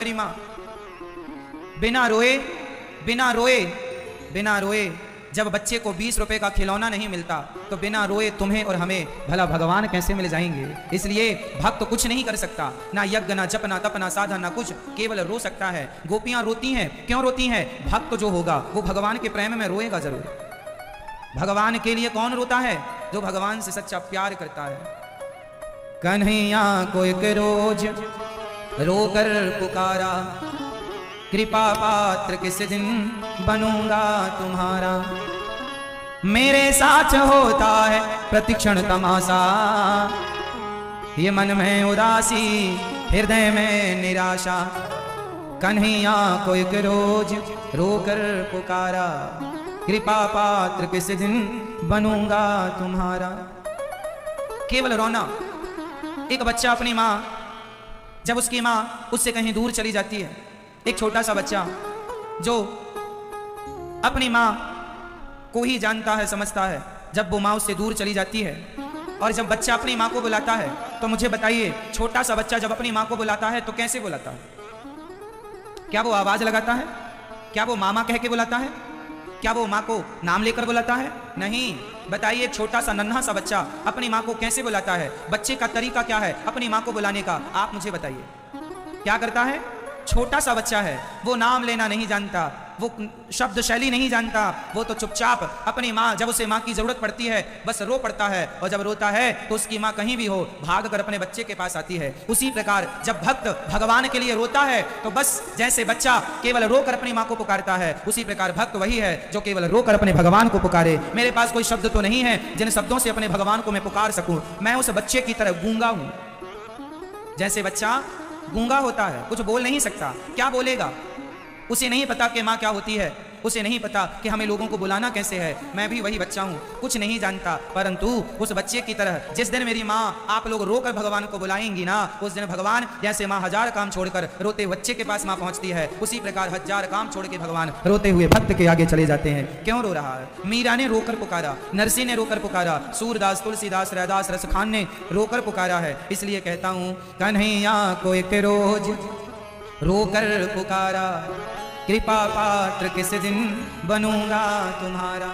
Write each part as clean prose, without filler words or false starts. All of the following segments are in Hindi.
मेरी माँ बिना रोए बिना रोए बिना रोए, जब बच्चे को 20 रुपए का खिलौना नहीं मिलता तो बिना रोए तुम्हें और हमें भला भगवान कैसे मिल जाएंगे। इसलिए भक्त कुछ नहीं कर सकता, ना यज्ञ ना जप ना तप ना साधना ना कुछ, केवल रो सकता है। गोपियां रोती हैं, क्यों रोती हैं? भक्त जो होगा वो भगवान के प्रेम में रोएगा जरूर। भगवान के लिए कौन रोता है? जो भगवान से सच्चा प्यार करता है। कन्हैया को एक रोज रोकर पुकारा, कृपा पात्र किस दिन बनूंगा तुम्हारा। मेरे साथ होता है प्रतिक्षण तमाशा, ये मन में उदासी हृदय में निराशा। कन्हैया को एक रोज रोकर पुकारा, कृपा पात्र किस दिन बनूंगा तुम्हारा। केवल रोना। एक बच्चा अपनी माँ, जब उसकी माँ उससे कहीं दूर चली जाती है, एक छोटा सा बच्चा जो अपनी माँ को ही जानता है समझता है, जब वो माँ उससे दूर चली जाती है और जब बच्चा अपनी माँ को बुलाता है, तो मुझे बताइए छोटा सा बच्चा जब अपनी माँ को बुलाता है तो कैसे बुलाता है? क्या वो आवाज लगाता है? क्या वो मामा कह के बुलाता है? क्या वो माँ को नाम लेकर बुलाता है? नहीं। बताइए छोटा सा नन्हा सा बच्चा अपनी माँ को कैसे बुलाता है? बच्चे का तरीका क्या है अपनी माँ को बुलाने का? आप मुझे बताइए। क्या करता है? छोटा सा बच्चा है, वो नाम लेना नहीं जानता, वो शब्द शैली नहीं जानता, वो तो चुपचाप अपनी माँ, जब उसे माँ की जरूरत पड़ती है बस रो पड़ता है, और जब रोता है तो उसकी माँ कहीं भी हो भाग कर अपने बच्चे के पास आती है। उसी प्रकार जब भक्त भगवान के लिए रोता है तो बस जैसे बच्चा केवल रोकर अपनी माँ को पुकारता है, उसी प्रकार भक्त वही है जो केवल रोकर अपने भगवान को पुकारे। मेरे पास कोई शब्द तो नहीं है जिन शब्दों से अपने भगवान को मैं पुकार सकूं। मैं उस बच्चे की तरह गूंगा हूं, जैसे बच्चा गूंगा होता है, कुछ बोल नहीं सकता। क्या बोलेगा? उसे नहीं पता कि माँ क्या होती है, उसे नहीं पता कि हमें लोगों को बुलाना कैसे है। मैं भी वही बच्चा हूँ, कुछ नहीं जानता, परंतु उस बच्चे की तरह जिस दिन मेरी माँ आप लोग रोकर भगवान को बुलाएंगी ना, उस दिन भगवान जैसे माँ हजार काम छोड़कर रोते बच्चे के पास माँ पहुँचती है, उसी प्रकार हजार काम छोड़ के भगवान रोते हुए भक्त के आगे चले जाते हैं। क्यों रो रहा है? मीरा ने रोकर पुकारा, नरसिंह ने रोकर पुकारा, सूरदास, तुलसीदास, रैदास, रसखान ने रोकर पुकारा है। इसलिए कहता हूँ कन्हैया को एक रोज रोकर पुकारा, कृपा पात्र किस दिन बनूंगा तुम्हारा।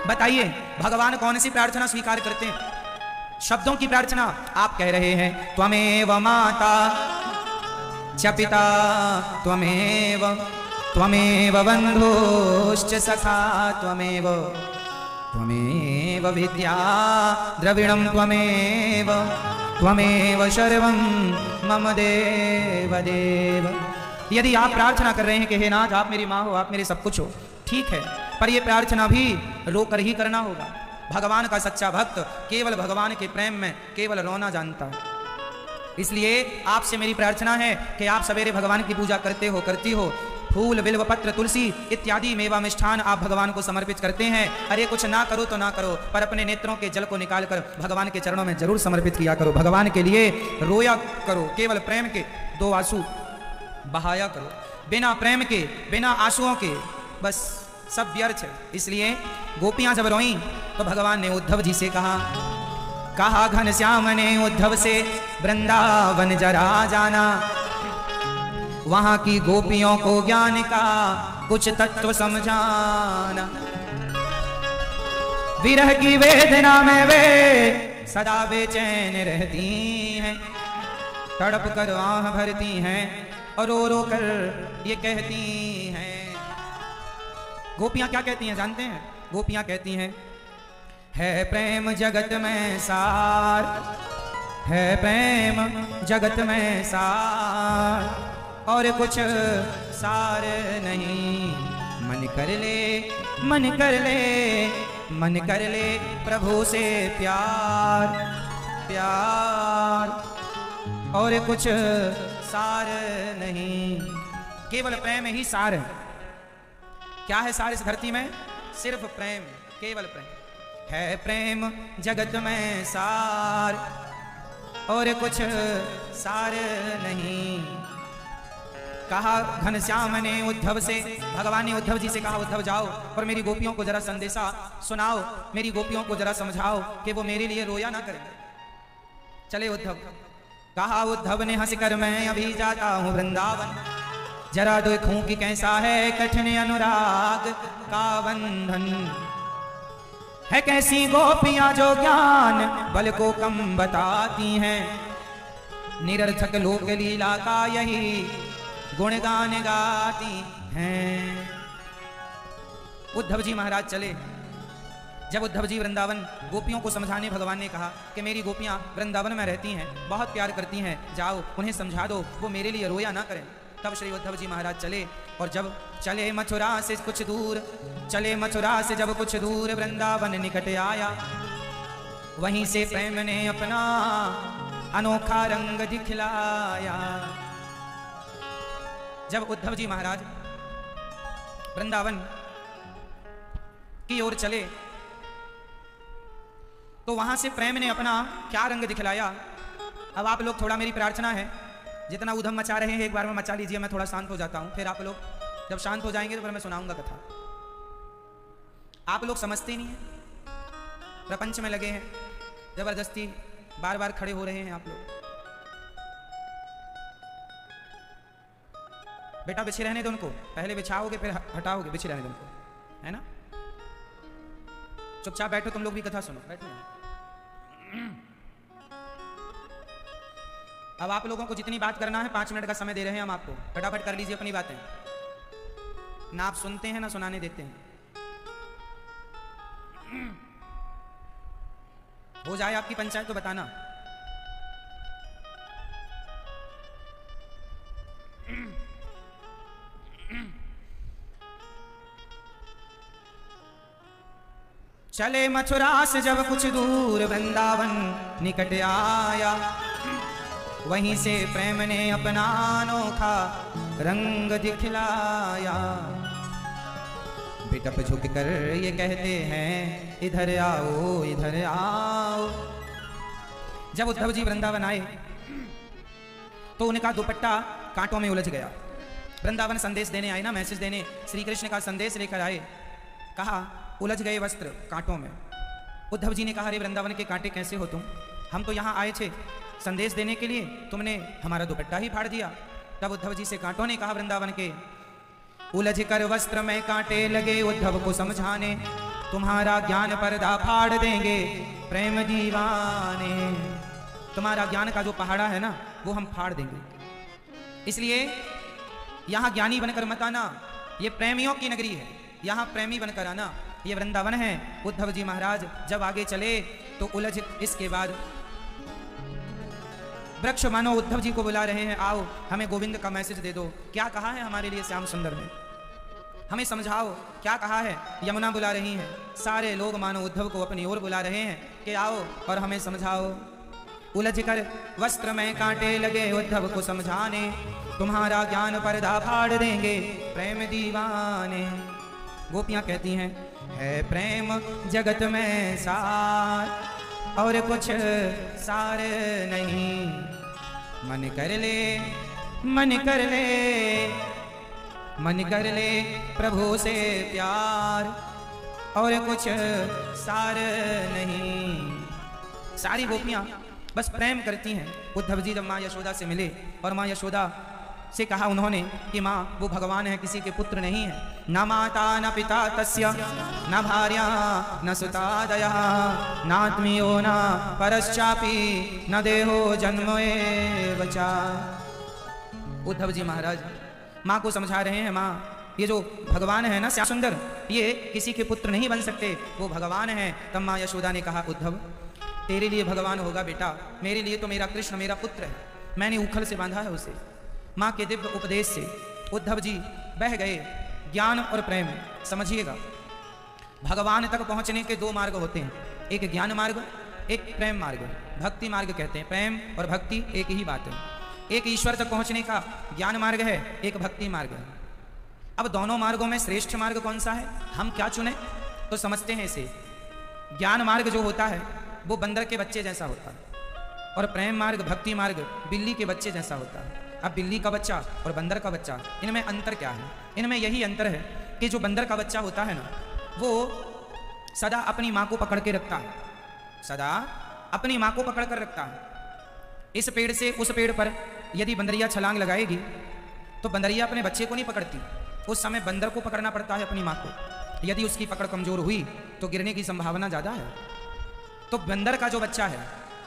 बताइए भगवान कौन सी प्रार्थना स्वीकार करते हैं? शब्दों की प्रार्थना। आप कह रहे हैं त्वमेव माता च पिता त्वमेव त्वमेव बन्धुश्च सखा त्वमेव त्वमेव विद्या द्रविणं त्वमेव त्वमेव सर्वं मम देव देव। यदि आप प्रार्थना कर रहे हैं कि हे नाथ आप मेरी माँ हो, आप मेरे सब कुछ हो, ठीक है, पर यह प्रार्थना भी रोकर ही करना होगा। भगवान का सच्चा भक्त केवल भगवान के प्रेम में केवल रोना जानता है। इसलिए आपसे मेरी प्रार्थना है कि आप सवेरे भगवान की पूजा करते हो, करती हो, फूल बिल्व पत्र तुलसी इत्यादि मेवा मिष्ठान आप भगवान को समर्पित करते हैं। अरे कुछ ना करो तो ना करो, पर अपने नेत्रों के जल को निकाल कर भगवान के चरणों में जरूर समर्पित किया करो। भगवान के लिए रोया करो, केवल प्रेम के दो आंसू बहाया करो। बिना प्रेम के, बिना आंसुओं के बस सब व्यर्थ है। इसलिए गोपियां जब रोईं तो भगवान ने उद्धव जी से कहा घनश्याम ने उद्धव से वृंदावन जरा जाना, वहां की गोपियों को ज्ञान का कुछ तत्व समझाना। विरह की वेदना में वे सदा बेचैन रहती हैं, तड़प कर आह भरती हैं और रो रो कर ये कहती हैं। गोपियां क्या कहती हैं जानते हैं? गोपियां कहती हैं है प्रेम जगत में सार, है प्रेम जगत में सार, और कुछ सार नहीं। मन कर ले मन कर ले मन कर ले प्रभु से प्यार प्यार, और कुछ सार नहीं। केवल प्रेम ही सार है। क्या है सार इस धरती में? सिर्फ प्रेम, केवल प्रेम। है प्रेम जगत में सार, और कुछ सार नहीं। कहा घनश्याम ने उद्धव से, भगवान ने उद्धव जी से कहा उद्धव जाओ और मेरी गोपियों को जरा संदेशा सुनाओ, मेरी गोपियों को जरा समझाओ कि वो मेरे लिए रोया ना करें। चले उद्धव। कहा उद्धव ने हंसकर मैं अभी जाता हूँ वृंदावन, जरा देखूं कि कैसा है कठिन अनुराग का बंधन, है कैसी गोपियां जो ज्ञान बल को कम बताती हैं, निरर्थक लोक लीला का यही गुणगान गाती हैं। उद्धव जी महाराज चले। जब उद्धव जी वृंदावन गोपियों को समझाने, भगवान ने कहा कि मेरी गोपियां वृंदावन में रहती हैं, बहुत प्यार करती हैं, जाओ उन्हें समझा दो, वो मेरे लिए रोया ना करें। तब श्री उद्धव जी महाराज चले, और जब चले मथुरा से कुछ दूर, चले मथुरा से जब कुछ दूर, वृंदावन निकट आया, वहीं से प्रेम ने अपना अनोखा रंग दिखलाया। जब उद्धव जी महाराज वृंदावन की ओर चले तो वहां से प्रेम ने अपना क्या रंग दिखलाया। अब आप लोग थोड़ा, मेरी प्रार्थना है, जितना उधम मचा रहे हैं एक बार में मचा लीजिए, मैं थोड़ा शांत हो जाता हूं, फिर आप लोग जब शांत हो जाएंगे तो फिर मैं सुनाऊंगा कथा। आप लोग समझते नहीं हैं, प्रपंच में लगे हैं, जबरदस्ती बार बार खड़े हो रहे हैं आप लोग। बेटा बिछे रहने दो उनको, पहले बिछाओगे फिर हटाओगे, बिछे रहने दो उनको, है ना। चुपचाप बैठो, तुम लोग भी कथा सुनो, बैठो। अब आप लोगों को जितनी बात करना है 5 मिनट का समय दे रहे हैं हम आपको, फटाफट कर लीजिए अपनी बातें। ना आप सुनते हैं ना सुनाने देते हैं। हो जाए आपकी पंचायत तो बताना। चले मथुरा से जब कुछ दूर, वृंदावन निकट आया, वहीं से प्रेम ने अपना अनोखा रंग दिखलाया। बिटप झुक कर ये कहते हैं, इधर आओ इधर आओ। जब उद्धव जी वृंदावन आए तो उनका दुपट्टा कांटों में उलझ गया। वृंदावन संदेश देने आए ना, मैसेज देने, श्री कृष्ण का संदेश लेकर आए। कहा उलझ गए वस्त्र कांटों में। उद्धव जी ने कहा, अरे वृंदावन के कांटे कैसे हो तुम, हम तो यहाँ आए थे संदेश देने के लिए, तुमने हमारा दुपट्टा ही फाड़ दिया। तब उद्धव जी से कांटों ने कहा वृंदावन के, उलझ कर वस्त्र में कांटे लगे उद्धव को समझाने, तुम्हारा ज्ञान पर्दा फाड़ देंगे प्रेम दीवाने। तुम्हारा ज्ञान का जो पहाड़ा है ना, वो हम फाड़ देंगे, इसलिए यहाँ ज्ञानी बनकर मत आना, ये प्रेमियों की नगरी है, यहाँ प्रेमी बनकर आना, ये वृंदावन है। उद्धव जी महाराज जब आगे चले तो उलझ, इसके बाद वृक्ष मानो उद्धव जी को बुला रहे हैं, आओ हमें गोविंद का मैसेज दे दो। क्या कहा है हमारे लिए श्याम सुंदर ने, हमें समझाओ क्या कहा है। यमुना बुला रही है, सारे लोग मानो उद्धव को अपनी ओर बुला रहे हैं कि आओ और हमें समझाओ। उलझ कर वस्त्र में कांटे लगे उद्धव को समझाने, तुम्हारा ज्ञान पर्दा फाड़ देंगे प्रेम दीवाने। गोपियां कहती हैं, है प्रेम जगत में सार, और कुछ सार नहीं, मन कर ले मन कर ले मन कर ले प्रभु से प्यार, और कुछ सार नहीं। सारी गोपियां बस प्रेम करती हैं। उद्धव जी जब माँ यशोदा से मिले और माँ यशोदा से कहा उन्होंने कि माँ वो भगवान है, किसी के पुत्र नहीं है, न माता न पिता तस्य, न भार्या न सुता दया, नात्मीयो न परश्चापी, न देहो जन्म एव च। उद्धव जी महाराज माँ को समझा रहे हैं, माँ ये जो भगवान है ना श्याम सुंदर, ये किसी के पुत्र नहीं बन सकते, वो भगवान है। तब माँ यशोदा ने कहा, उद्धव तेरे लिए भगवान होगा बेटा, मेरे लिए तो मेरा कृष्ण मेरा पुत्र है, मैंने उखल से बांधा है उसे। माँ के दिव्य उपदेश से उद्धव जी बह गए। ज्ञान और प्रेम समझिएगा, भगवान तक पहुंचने के 2 मार्ग होते हैं, एक ज्ञान मार्ग, एक प्रेम मार्ग, भक्ति मार्ग कहते हैं। प्रेम और भक्ति एक ही बात है। एक ईश्वर तक पहुंचने का ज्ञान मार्ग है, एक भक्ति मार्ग है। अब दोनों मार्गों में श्रेष्ठ मार्ग कौन सा है, हम क्या चुने, तो समझते हैं इसे। ज्ञान मार्ग जो होता है वो बंदर के बच्चे जैसा होता है, और प्रेम मार्ग भक्ति मार्ग बिल्ली के बच्चे जैसा होता है। अब बिल्ली का बच्चा और बंदर का बच्चा, इनमें अंतर क्या है? इनमें यही अंतर है कि जो बंदर का बच्चा होता है ना, वो सदा अपनी माँ को पकड़ के रखता है, सदा अपनी माँ को पकड़ कर रखता है। इस पेड़ से उस पेड़ पर यदि बंदरिया छलांग लगाएगी तो बंदरिया अपने बच्चे को नहीं पकड़ती, उस समय बंदर को पकड़ना पड़ता है अपनी माँ को। यदि उसकी पकड़ कमजोर हुई तो गिरने की संभावना ज़्यादा है। तो बंदर का जो बच्चा है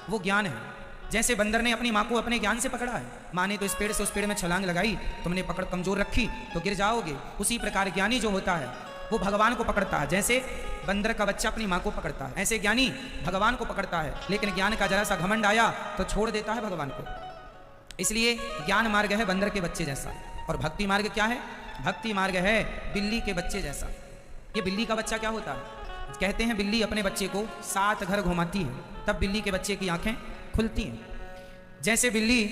वो ज्ञान है। जैसे बंदर ने अपनी माँ को अपने ज्ञान से पकड़ा है, माँ ने तो इस पेड़ से उस पेड़ में छलांग लगाई, तुमने पकड़ कमजोर रखी तो गिर जाओगे। उसी प्रकार ज्ञानी जो होता है वो भगवान को पकड़ता है। जैसे बंदर का बच्चा अपनी माँ को पकड़ता है, ऐसे ज्ञानी भगवान को पकड़ता है। लेकिन ज्ञान का जरा सा घमंड आया तो छोड़ देता है भगवान को। इसलिए ज्ञान मार्ग है बंदर के बच्चे जैसा, और भक्ति मार्ग क्या है? भक्ति मार्ग है बिल्ली के बच्चे जैसा। ये बिल्ली का बच्चा क्या होता है? कहते हैं बिल्ली अपने बच्चे को 7 घर घुमाती है, तब बिल्ली के बच्चे की आंखें खुलती हैं। जैसे बिल्ली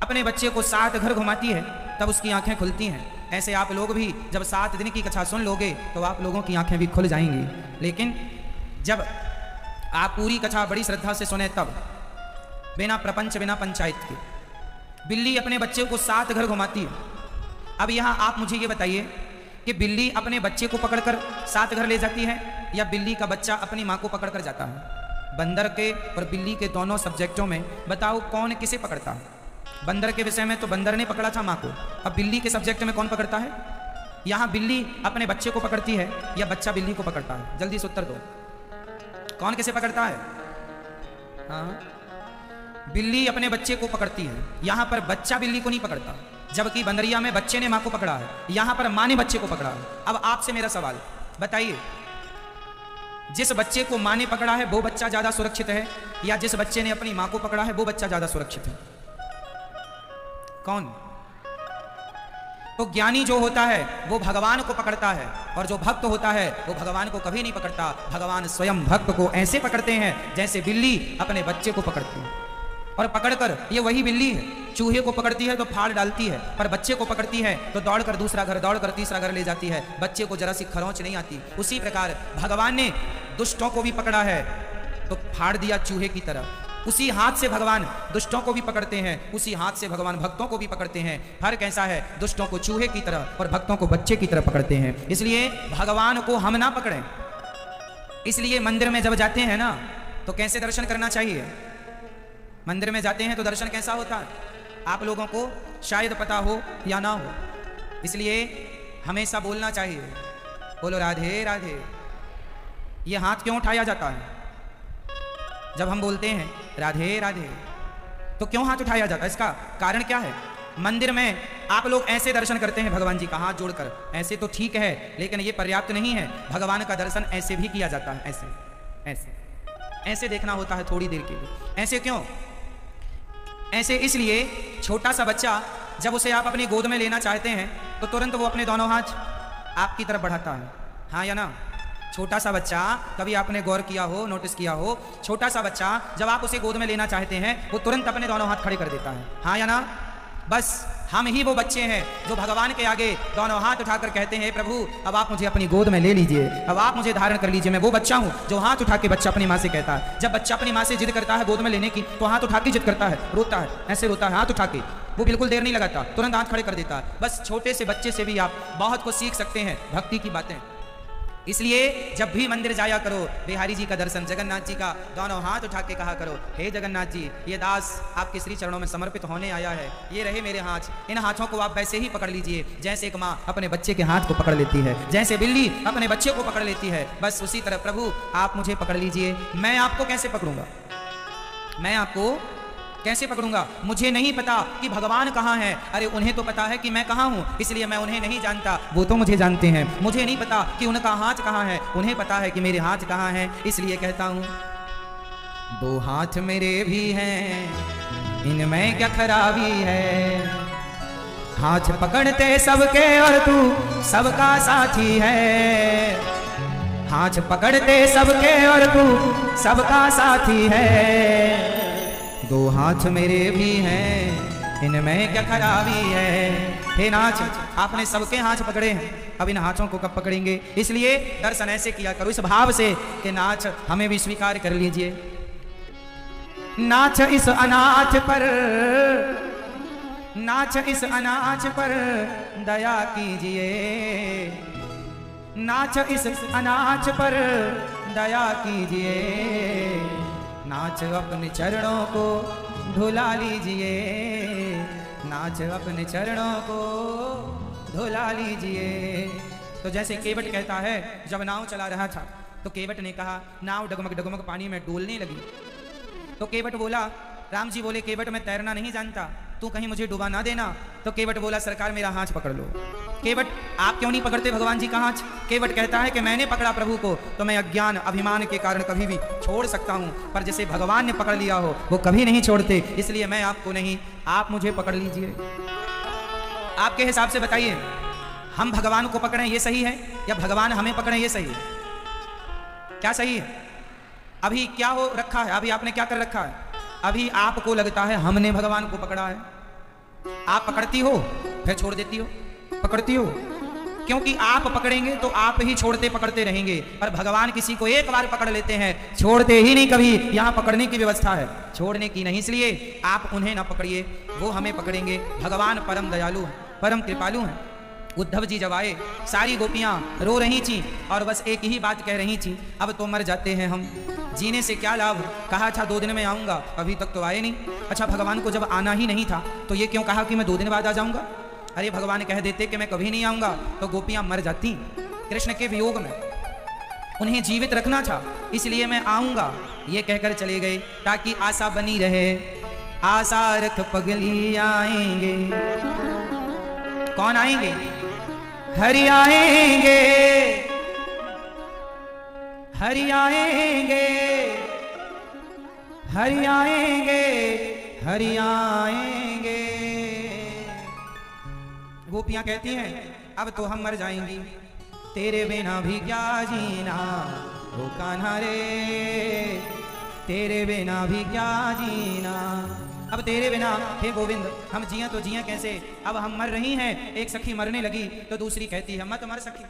अपने बच्चे को 7 घर घुमाती है तब उसकी आंखें खुलती हैं, ऐसे आप लोग भी जब 7 दिन की कथा सुन लोगे तो आप लोगों की आंखें भी खुल जाएंगी। लेकिन जब आप पूरी कथा बड़ी श्रद्धा से सुने तब, बिना प्रपंच बिना पंचायत के, बिल्ली अपने बच्चे को 7 घर घुमाती है। अब यहाँ आप मुझे ये बताइए कि बिल्ली अपने बच्चे को पकड़कर 7 घर ले जाती है या बिल्ली का बच्चा अपनी माँ को पकड़कर जाता है? बंदर के और बिल्ली के दोनों सब्जेक्टों में बताओ कौन किसे पकड़ता है? बंदर के विषय में तो बंदर ने पकड़ा था माँ को, अब बिल्ली के सब्जेक्ट में कौन पकड़ता है? यहाँ बिल्ली अपने बच्चे को पकड़ती है या बच्चा बिल्ली को पकड़ता है? जल्दी से उत्तर दो, कौन किसे पकड़ता है? हाँ, बिल्ली अपने बच्चे को पकड़ती है। यहाँ पर बच्चा बिल्ली को नहीं पकड़ता, जबकि बंदरिया में बच्चे ने माँ को पकड़ा है, यहाँ पर माँ ने बच्चे को पकड़ा है। अब आपसे मेरा सवाल, बताइए जिस बच्चे को माँ ने पकड़ा है वो बच्चा ज्यादा सुरक्षित है या जिस बच्चे ने अपनी माँ को पकड़ा है वो बच्चा ज्यादा सुरक्षित है? कौन? तो ज्ञानी जो होता है वो भगवान को पकड़ता है, और जो भक्त होता है वो भगवान को कभी नहीं पकड़ता। भगवान स्वयं भक्त को ऐसे पकड़ते हैं जैसे बिल्ली अपने बच्चे को पकड़ती है। और पकड़कर, ये वही बिल्ली है, चूहे को पकड़ती है तो फाड़ डालती है, पर बच्चे को पकड़ती है तो दौड़कर दूसरा घर, दौड़कर तीसरा घर ले जाती है, बच्चे को जरा सी खरोंच नहीं आती। उसी प्रकार भगवान ने दुष्टों को भी पकड़ा है तो फाड़ दिया चूहे की तरह। उसी हाथ से भगवान दुष्टों को भी पकड़ते हैं, उसी हाथ से भगवान भक्तों को भी पकड़ते हैं। फर्क ऐसा है, दुष्टों को चूहे की तरह और भक्तों को बच्चे की तरह पकड़ते हैं। इसलिए भगवान को हम ना पकड़ें। इसलिए मंदिर में जब जाते हैं ना तो कैसे दर्शन करना चाहिए? मंदिर में जाते हैं तो दर्शन कैसा होता है आप लोगों को शायद पता हो या ना हो, इसलिए हमेशा बोलना चाहिए, बोलो राधे राधे। ये हाथ क्यों उठाया जाता है? जब हम बोलते हैं राधे राधे तो क्यों हाथ उठाया जाता है? इसका कारण क्या है? मंदिर में आप लोग ऐसे दर्शन करते हैं भगवान जी का हाथ जोड़कर, ऐसे तो ठीक है, लेकिन ये पर्याप्त नहीं है। भगवान का दर्शन ऐसे भी किया जाता है, ऐसे ऐसे ऐसे देखना होता है थोड़ी देर के लिए। ऐसे क्यों? ऐसे इसलिए, छोटा सा बच्चा जब उसे आप अपनी गोद में लेना चाहते हैं तो तुरंत वो अपने दोनों हाथ आपकी तरफ बढ़ाता है, हाँ या ना? छोटा सा बच्चा, कभी आपने गौर किया हो, नोटिस किया हो, छोटा सा बच्चा जब आप उसे गोद में लेना चाहते हैं वो तुरंत अपने दोनों हाथ खड़े कर देता है, हाँ या ना? बस हम ही वो बच्चे हैं जो भगवान के आगे दोनों हाथ उठाकर कहते हैं, प्रभु अब आप मुझे अपनी गोद में ले लीजिए, अब आप मुझे धारण कर लीजिए। मैं वो बच्चा हूँ जो हाथ उठा के बच्चा अपनी माँ से कहता है। जब बच्चा अपनी माँ से जिद करता है गोद में लेने की तो हाथ उठा के जिद करता है, रोता है, ऐसे रोता है हाथ उठा के, वो बिल्कुल देर नहीं लगाता, तुरंत हाथ खड़े कर देता है। बस छोटे से बच्चे से भी आप बहुत कुछ सीख सकते हैं भक्ति की बातें। इसलिए जब भी मंदिर जाया करो, बिहारी जी का दर्शन, जगन्नाथ जी का, दोनों हाथ उठा के कहा करो, हे जगन्नाथ जी, ये दास आपके श्री चरणों में समर्पित होने आया है, ये रहे मेरे हाथ। इन हाथों को आप वैसे ही पकड़ लीजिए जैसे एक माँ अपने बच्चे के हाथ को पकड़ लेती है, जैसे बिल्ली अपने बच्चे को पकड़ लेती है, बस उसी तरह प्रभु आप मुझे पकड़ लीजिए। मैं आपको कैसे पकड़ूंगा? मैं आपको कैसे पकड़ूंगा? मुझे नहीं पता कि भगवान कहाँ है। अरे उन्हें तो पता है कि मैं कहाँ हूँ, इसलिए मैं उन्हें नहीं जानता, वो तो मुझे जानते हैं। मुझे नहीं पता कि उनका हाथ कहाँ है, उन्हें पता है कि मेरे हाथ कहाँ हैं। इसलिए कहता हूँ, 2 हाथ मेरे भी हैं, इनमें क्या खराबी है, हाथ पकड़ते सबके और तू सबका साथी है, हाथ पकड़ते सबके और तू सबका साथी है। 2 हाथ मेरे भी हैं, इनमें क्या खराबी है। हे नाथ, आपने सबके हाथ पकड़े हैं, अब इन हाथों को कब पकड़ेंगे? इसलिए दर्शन ऐसे किया करो, इस भाव से कि नाथ हमें भी स्वीकार कर लीजिए। नाथ इस अनाथ पर, नाथ इस अनाथ पर दया कीजिए, नाथ इस अनाथ पर दया कीजिए, नाथ अपने चरणों को धुला लीजिए, नाच अपने चरणों को धुला लीजिए। तो जैसे केवट कहता है, जब नाव चला रहा था तो केवट ने कहा, नाव डगमग डगमग पानी में डोलने लगी। तो केवट बोला, राम जी बोले, केवट मैं तैरना नहीं जानता, तू कहीं मुझे डुबा ना देना। तो केवट बोला, सरकार मेरा हाथ पकड़ लो। केवट, आप क्यों नहीं पकड़ते भगवान जी का हाथ? केवट कहता है कि मैंने पकड़ा प्रभु को तो मैं अज्ञान अभिमान के कारण कभी भी छोड़ सकता हूं, पर जैसे भगवान ने पकड़ लिया हो वो कभी नहीं छोड़ते, इसलिए मैं आपको नहीं, आप मुझे पकड़ लीजिए। आपके हिसाब से बताइए, हम भगवान को पकड़ें ये सही है या भगवान हमें पकड़ें ये सही है? क्या सही है? अभी क्या हो रखा है? अभी आपने क्या कर रखा है? अभी आपको लगता है हमने भगवान को पकड़ा है। आप पकड़ती हो फिर छोड़ देती हो, पकड़ती हो, क्योंकि आप पकड़ेंगे तो आप ही छोड़ते पकड़ते रहेंगे, पर भगवान किसी को एक बार पकड़ लेते हैं, छोड़ते ही नहीं कभी। यहां पकड़ने की व्यवस्था है, छोड़ने की नहीं, इसलिए आप उन्हें ना पकड़िए, वो हमें पकड़ेंगे। भगवान परम दयालु है, परम कृपालु है। उद्धव जी जब आए, सारी गोपियां रो रही थी और बस एक ही बात कह रही थी, अब तो मर जाते हैं हम, जीने से क्या लाभ? कहा था 2 दिन में आऊंगा, अभी तक तो आए नहीं। अच्छा, भगवान को जब आना ही नहीं था तो ये क्यों कहा कि मैं 2 दिन बाद आ जाऊंगा? अरे भगवान कह देते कि मैं कभी नहीं आऊंगा तो गोपियां मर जाती कृष्ण के वियोग में, उन्हें जीवित रखना था, इसलिए मैं आऊंगा, ये कहकर चले गए ताकि आशा बनी रहे। आशा रख पगली आएंगे। कौन आएंगे? हरि आएंगे, हरि आएंगे, हरि आएंगे, हरि आएंगे। गोपियां कहती हैं, अब तो हम मर जाएंगी, तेरे बिना भी क्या जीना ओ कान्हा रे, तेरे बिना भी क्या जीना। अब तेरे बिना हे गोविंद हम जिया तो जिया कैसे? अब हम मर रही हैं। एक सखी मरने लगी तो दूसरी कहती है, मत मर सखी,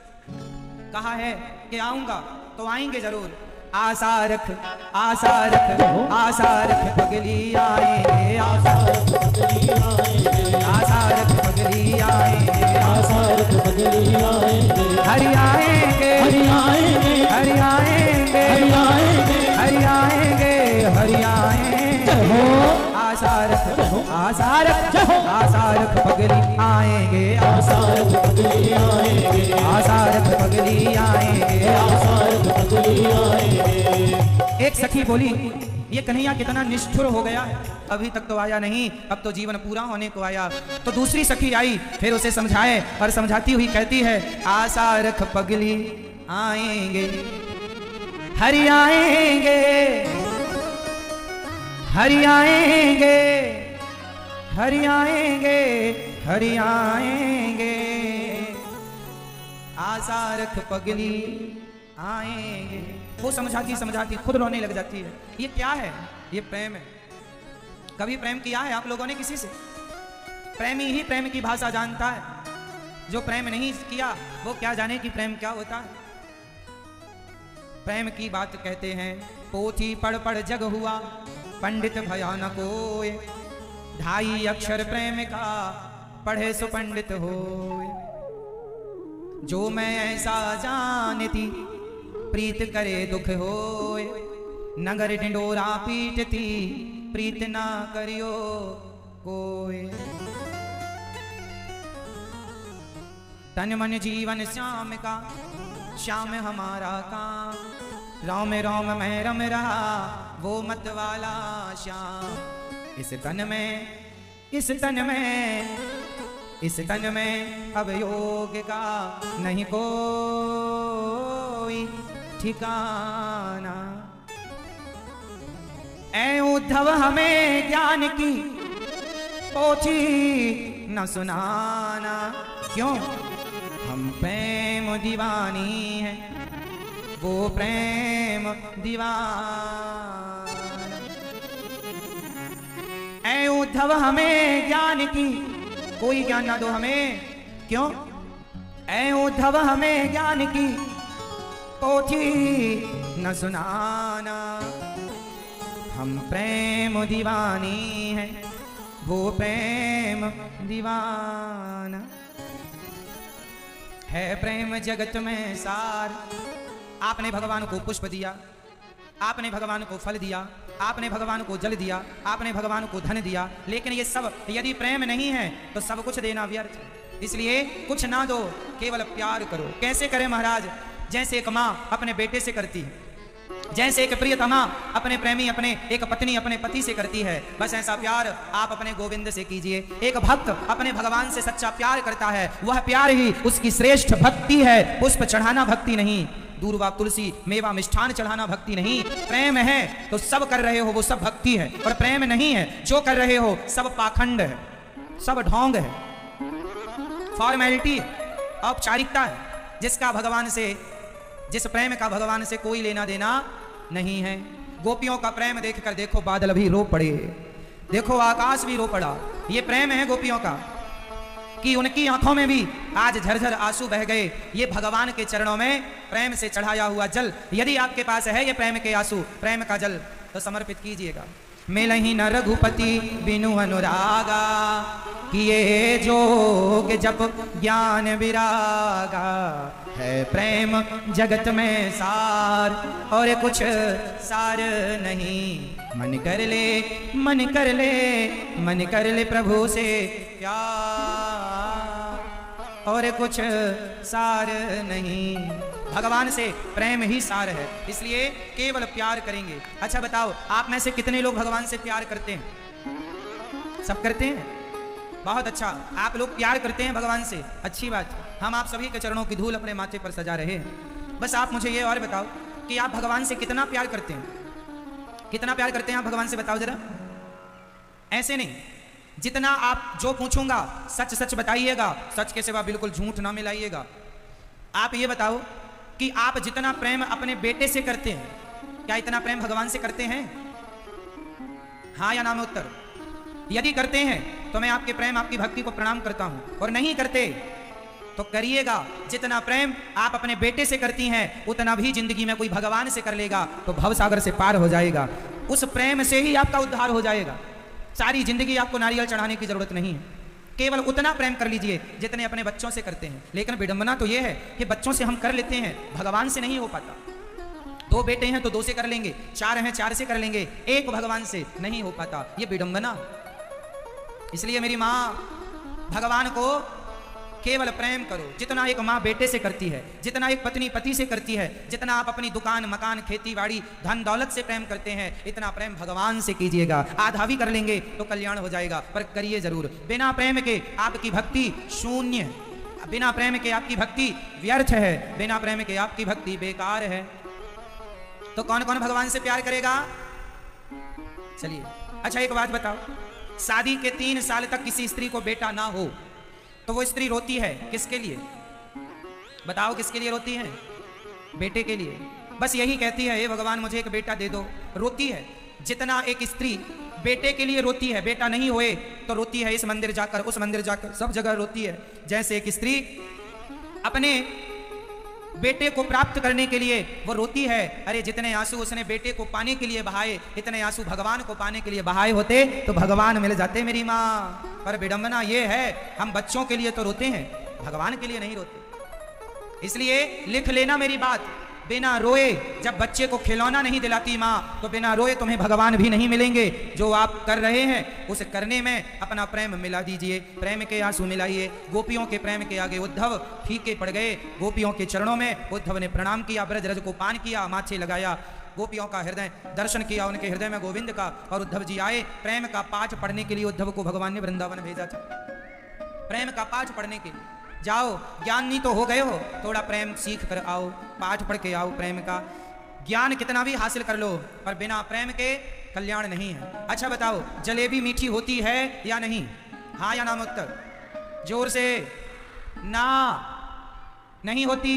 कहा है कि आऊंगा तो आएंगे जरूर। आशा रख, आशा रख, आशा रख पगली आएंगे, आशा रख पगली आएंगे, आशा रख पगली आएंगे, आशा रख पगली आएंगे। हरि आएंगे, हरि आएंगे, हरि आएंगे, हरि आएंगे, हरि आएंगे, हरि आएंगे। आशा रख, आशा रख, आशा रख पगली आएंगे, आशा रख पगली आएंगे, आशा रख पगली आएंगे, आशा रख पगली आएंगे। एक सखी बोली, ये कन्हैया कितना निष्ठुर हो गया है, अभी तक तो आया नहीं, अब तो जीवन पूरा होने को आया। तो दूसरी सखी आई, फिर उसे समझाए और समझाती हुई कहती है, आशा रख पगली आएंगे, हरि आएंगे, हरि आएंगे, हरि आएंगे, हरि आएंगे। आशा रख पगली आएंगे। वो समझाती समझाती खुद रोने लग जाती है। ये क्या है? ये प्रेम है। कभी प्रेम किया है आप लोगों ने किसी से? प्रेमी ही प्रेम की भाषा जानता है, जो प्रेम नहीं किया वो क्या जाने कि प्रेम क्या होता है। प्रेम की बात कहते हैं, पोथी पढ़ पढ़ जग हुआ, पंडित भया न कोय, 2.5 अक्षर प्रेम का पढ़े सो पंडित होय। जो मैं ऐसा जानती प्रीत करे दुख होय, नगर ढिंडोरा पीटती प्रीत ना करियो कोय। तन मन जीवन श्याम का, श्याम हमारा काम, राम राम मैं रम रहा वो मत वाला श्याम। इस तन में, इस तन में, इस तन में अब योग का नहीं कोई ठिकाना। ऐ उद्धव हमें ज्ञान की पोथी न सुनाना, क्यों? हम प्रेम दीवानी है, वो प्रेम दीवाना। ऐ उद्धव हमें ज्ञान की कोई ज्ञान ना दो हमें, क्यों? ऐ उद्धव हमें ज्ञान की पोथी न सुनाना। हम प्रेम दीवानी है, वो प्रेम दीवाना है। प्रेम जगत में सार। आपने भगवान को पुष्प दिया, आपने भगवान को फल दिया, आपने भगवान को जल दिया, आपने भगवान को धन दिया, लेकिन ये सब यदि प्रेम नहीं है तो सब कुछ देना व्यर्थ है। इसलिए कुछ ना दो, केवल प्यार करो। कैसे करें महाराज? जैसे एक माँ अपने बेटे से करती है, जैसे एक प्रियतमा अपने प्रेमी अपने एक पत्नी अपने पति से करती है, बस ऐसा प्यार आप अपने गोविंद से कीजिए। एक भक्त अपने भगवान से सच्चा प्यार करता है, वह प्यार ही उसकी श्रेष्ठ भक्ति है। पुष्प चढ़ाना भक्ति नहीं, दूर्वा तुलसी मेवा मिष्ठान चढ़ाना भक्ति नहीं। प्रेम है तो सब कर रहे हो वो सब भक्ति है, और प्रेम नहीं है जो कर रहे हो सब पाखंड है, सब ढोंग है, फॉर्मेलिटी, औपचारिकता है, जिसका भगवान से, जिस प्रेम का भगवान से कोई लेना देना नहीं है। गोपियों का प्रेम देखकर देखो बादल भी रो पड़े, देखो आकाश भी रो पड़ा। ये प्रेम है गोपियों का कि उनकी आंखों में भी आज झरझर आंसू बह गए। ये भगवान के चरणों में प्रेम से चढ़ाया हुआ जल, यदि आपके पास है ये प्रेम के आंसू, प्रेम का जल, तो समर्पित कीजिएगा। मिलहि न रघुपति बिनु अनुरागा, किए जोग जप ज्ञान विरागा, है प्रेम जगत में सार और कुछ सार नहीं। मन कर ले, मन कर ले, मन कर ले प्रभु से प्यार, और कुछ सार नहीं। भगवान से प्रेम ही सार है, इसलिए केवल प्यार करेंगे। अच्छा बताओ, आप में से कितने लोग भगवान से प्यार करते हैं? सब करते हैं, बहुत अच्छा। आप लोग प्यार करते हैं भगवान से, अच्छी बात। हम आप सभी के चरणों की धूल अपने माथे पर सजा रहे हैं। बस आप मुझे ये और बताओ कि आप भगवान से कितना प्यार करते हैं? कितना प्यार करते हैं आप भगवान से, बताओ जरा। ऐसे नहीं, जितना आप जो पूछूंगा सच सच बताइएगा, सच के सिवा बिल्कुल झूठ ना मिलाइएगा। आप ये बताओ कि आप जितना प्रेम अपने बेटे से करते हैं, क्या इतना प्रेम भगवान से करते हैं? हाँ या ना में उत्तर। यदि करते हैं तो मैं आपके प्रेम आपकी भक्ति को प्रणाम करता हूं, और नहीं करते तो करिएगा। जितना प्रेम आप अपने बेटे से करती हैं उतना भी जिंदगी में कोई भगवान से कर लेगा तो भवसागर से पार हो जाएगा। उस प्रेम से ही आपका उद्धार हो जाएगा। सारी जिंदगी आपको नारियल चढ़ाने की जरूरत नहीं है, केवल उतना प्रेम कर लीजिए जितने अपने बच्चों से करते हैं। लेकिन विडंबना तो यह है कि बच्चों से हम कर लेते हैं, भगवान से नहीं हो पाता। 2 बेटे हैं तो 2 से कर लेंगे, 4 हैं 4 से कर लेंगे, एक भगवान से नहीं हो पाता। ये विडंबना। इसलिए मेरी माँ, भगवान को केवल प्रेम करो जितना एक माँ बेटे से करती है, जितना एक पत्नी पति से करती है, जितना आप अपनी दुकान मकान खेती बाड़ी धन दौलत से प्रेम करते हैं, इतना प्रेम भगवान से कीजिएगा। आधा भी कर लेंगे तो कल्याण हो जाएगा, पर करिए जरूर। बिना प्रेम के आपकी भक्ति शून्य, बिना प्रेम के आपकी भक्ति व्यर्थ है, बिना प्रेम के आपकी भक्ति बेकार है। तो कौन कौन भगवान से प्यार करेगा? चलिए, अच्छा एक बात बताओ, शादी के 3 साल तक किसी स्त्री को बेटा ना हो तो वो स्त्री रोती है किसके लिए? बताओ किसके लिए रोती है? बेटे के लिए। बस यही कहती है, हे भगवान मुझे एक बेटा दे दो। रोती है जितना एक स्त्री बेटे के लिए रोती है, बेटा नहीं होए तो रोती है इस मंदिर जाकर उस मंदिर जाकर, सब जगह रोती है। जैसे एक स्त्री अपने बेटे को प्राप्त करने के लिए वो रोती है, अरे जितने आंसू उसने बेटे को पाने के लिए बहाए, इतने आंसू भगवान को पाने के लिए बहाए होते तो भगवान मिल जाते मेरी माँ। पर विडंबना ये है, हम बच्चों के लिए तो रोते हैं, भगवान के लिए नहीं रोते। इसलिए लिख लेना मेरी बात, बिना रोए जब बच्चे को खिलौना नहीं दिलाती माँ, तो बिना रोए तुम्हें भगवान भी नहीं मिलेंगे। जो आप कर रहे हैं उस करने में अपना प्रेम मिला दीजिए, प्रेम के आंसू मिलाइए। गोपियों के प्रेम के आगे उद्धव फीके पड़ गए। गोपियों के चरणों में उद्धव ने प्रणाम किया, ब्रज रज को पान किया, माथे लगाया, गोपियों का हृदय दर्शन किया, उनके हृदय में गोविंद का। और उद्धव जी आए प्रेम का पाठ पढ़ने के लिए। उद्धव को भगवान ने वृंदावन भेजा था प्रेम का पाठ पढ़ने के लिए। जाओ, ज्ञानी तो हो गए हो, थोड़ा प्रेम सीख कर आओ, पाठ पढ़ के आओ। प्रेम का ज्ञान कितना भी हासिल कर लो, पर बिना प्रेम के कल्याण नहीं है। अच्छा बताओ, जलेबी मीठी होती है या नहीं? हाँ या ना में उत्तर, जोर से। ना, नहीं होती।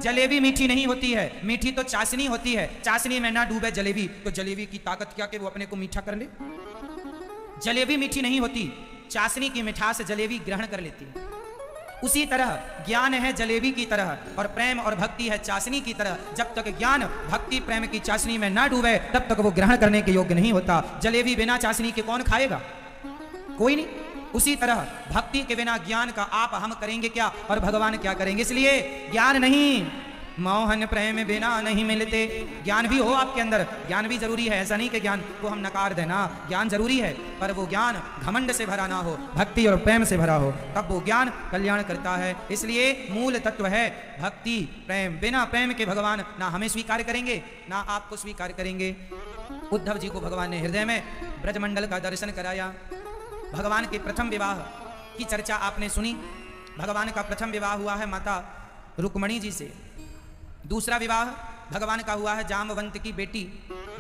जलेबी मीठी नहीं होती है, मीठी तो चाशनी होती है। चाशनी में ना डूबे जलेबी तो जलेबी की ताकत क्या कि वो अपने को मीठा कर ले। जलेबी मीठी नहीं होती, चाशनी की मिठास जलेबी ग्रहण कर लेती है। उसी तरह ज्ञान है जलेबी की तरह, और प्रेम और भक्ति है चाशनी की तरह। जब तक ज्ञान भक्ति प्रेम की चाशनी में ना डूबे तब तक वो ग्रहण करने के योग्य नहीं होता। जलेबी बिना चाशनी के कौन खाएगा? कोई नहीं। उसी तरह भक्ति के बिना ज्ञान का आप हम करेंगे क्या और भगवान क्या करेंगे? इसलिए ज्ञान नहीं, मोहन प्रेम बिना नहीं मिलते। ज्ञान भी हो आपके अंदर, ज्ञान भी जरूरी है, ऐसा नहीं कि ज्ञान को हम नकार देना, ज्ञान जरूरी है, पर वो ज्ञान घमंड से भरा ना हो, भक्ति और प्रेम से भरा हो, तब वो ज्ञान कल्याण करता है। इसलिए मूल तत्व है भक्ति प्रेम। बिना प्रेम के भगवान ना हमें स्वीकार करेंगे ना आपको स्वीकार करेंगे। उद्धव जी को भगवान ने हृदय में ब्रजमंडल का दर्शन कराया। भगवान के प्रथम विवाह की चर्चा आपने सुनी। भगवान का प्रथम विवाह हुआ है माता रुक्मणी जी से। दूसरा विवाह भगवान का हुआ है जामवंत की बेटी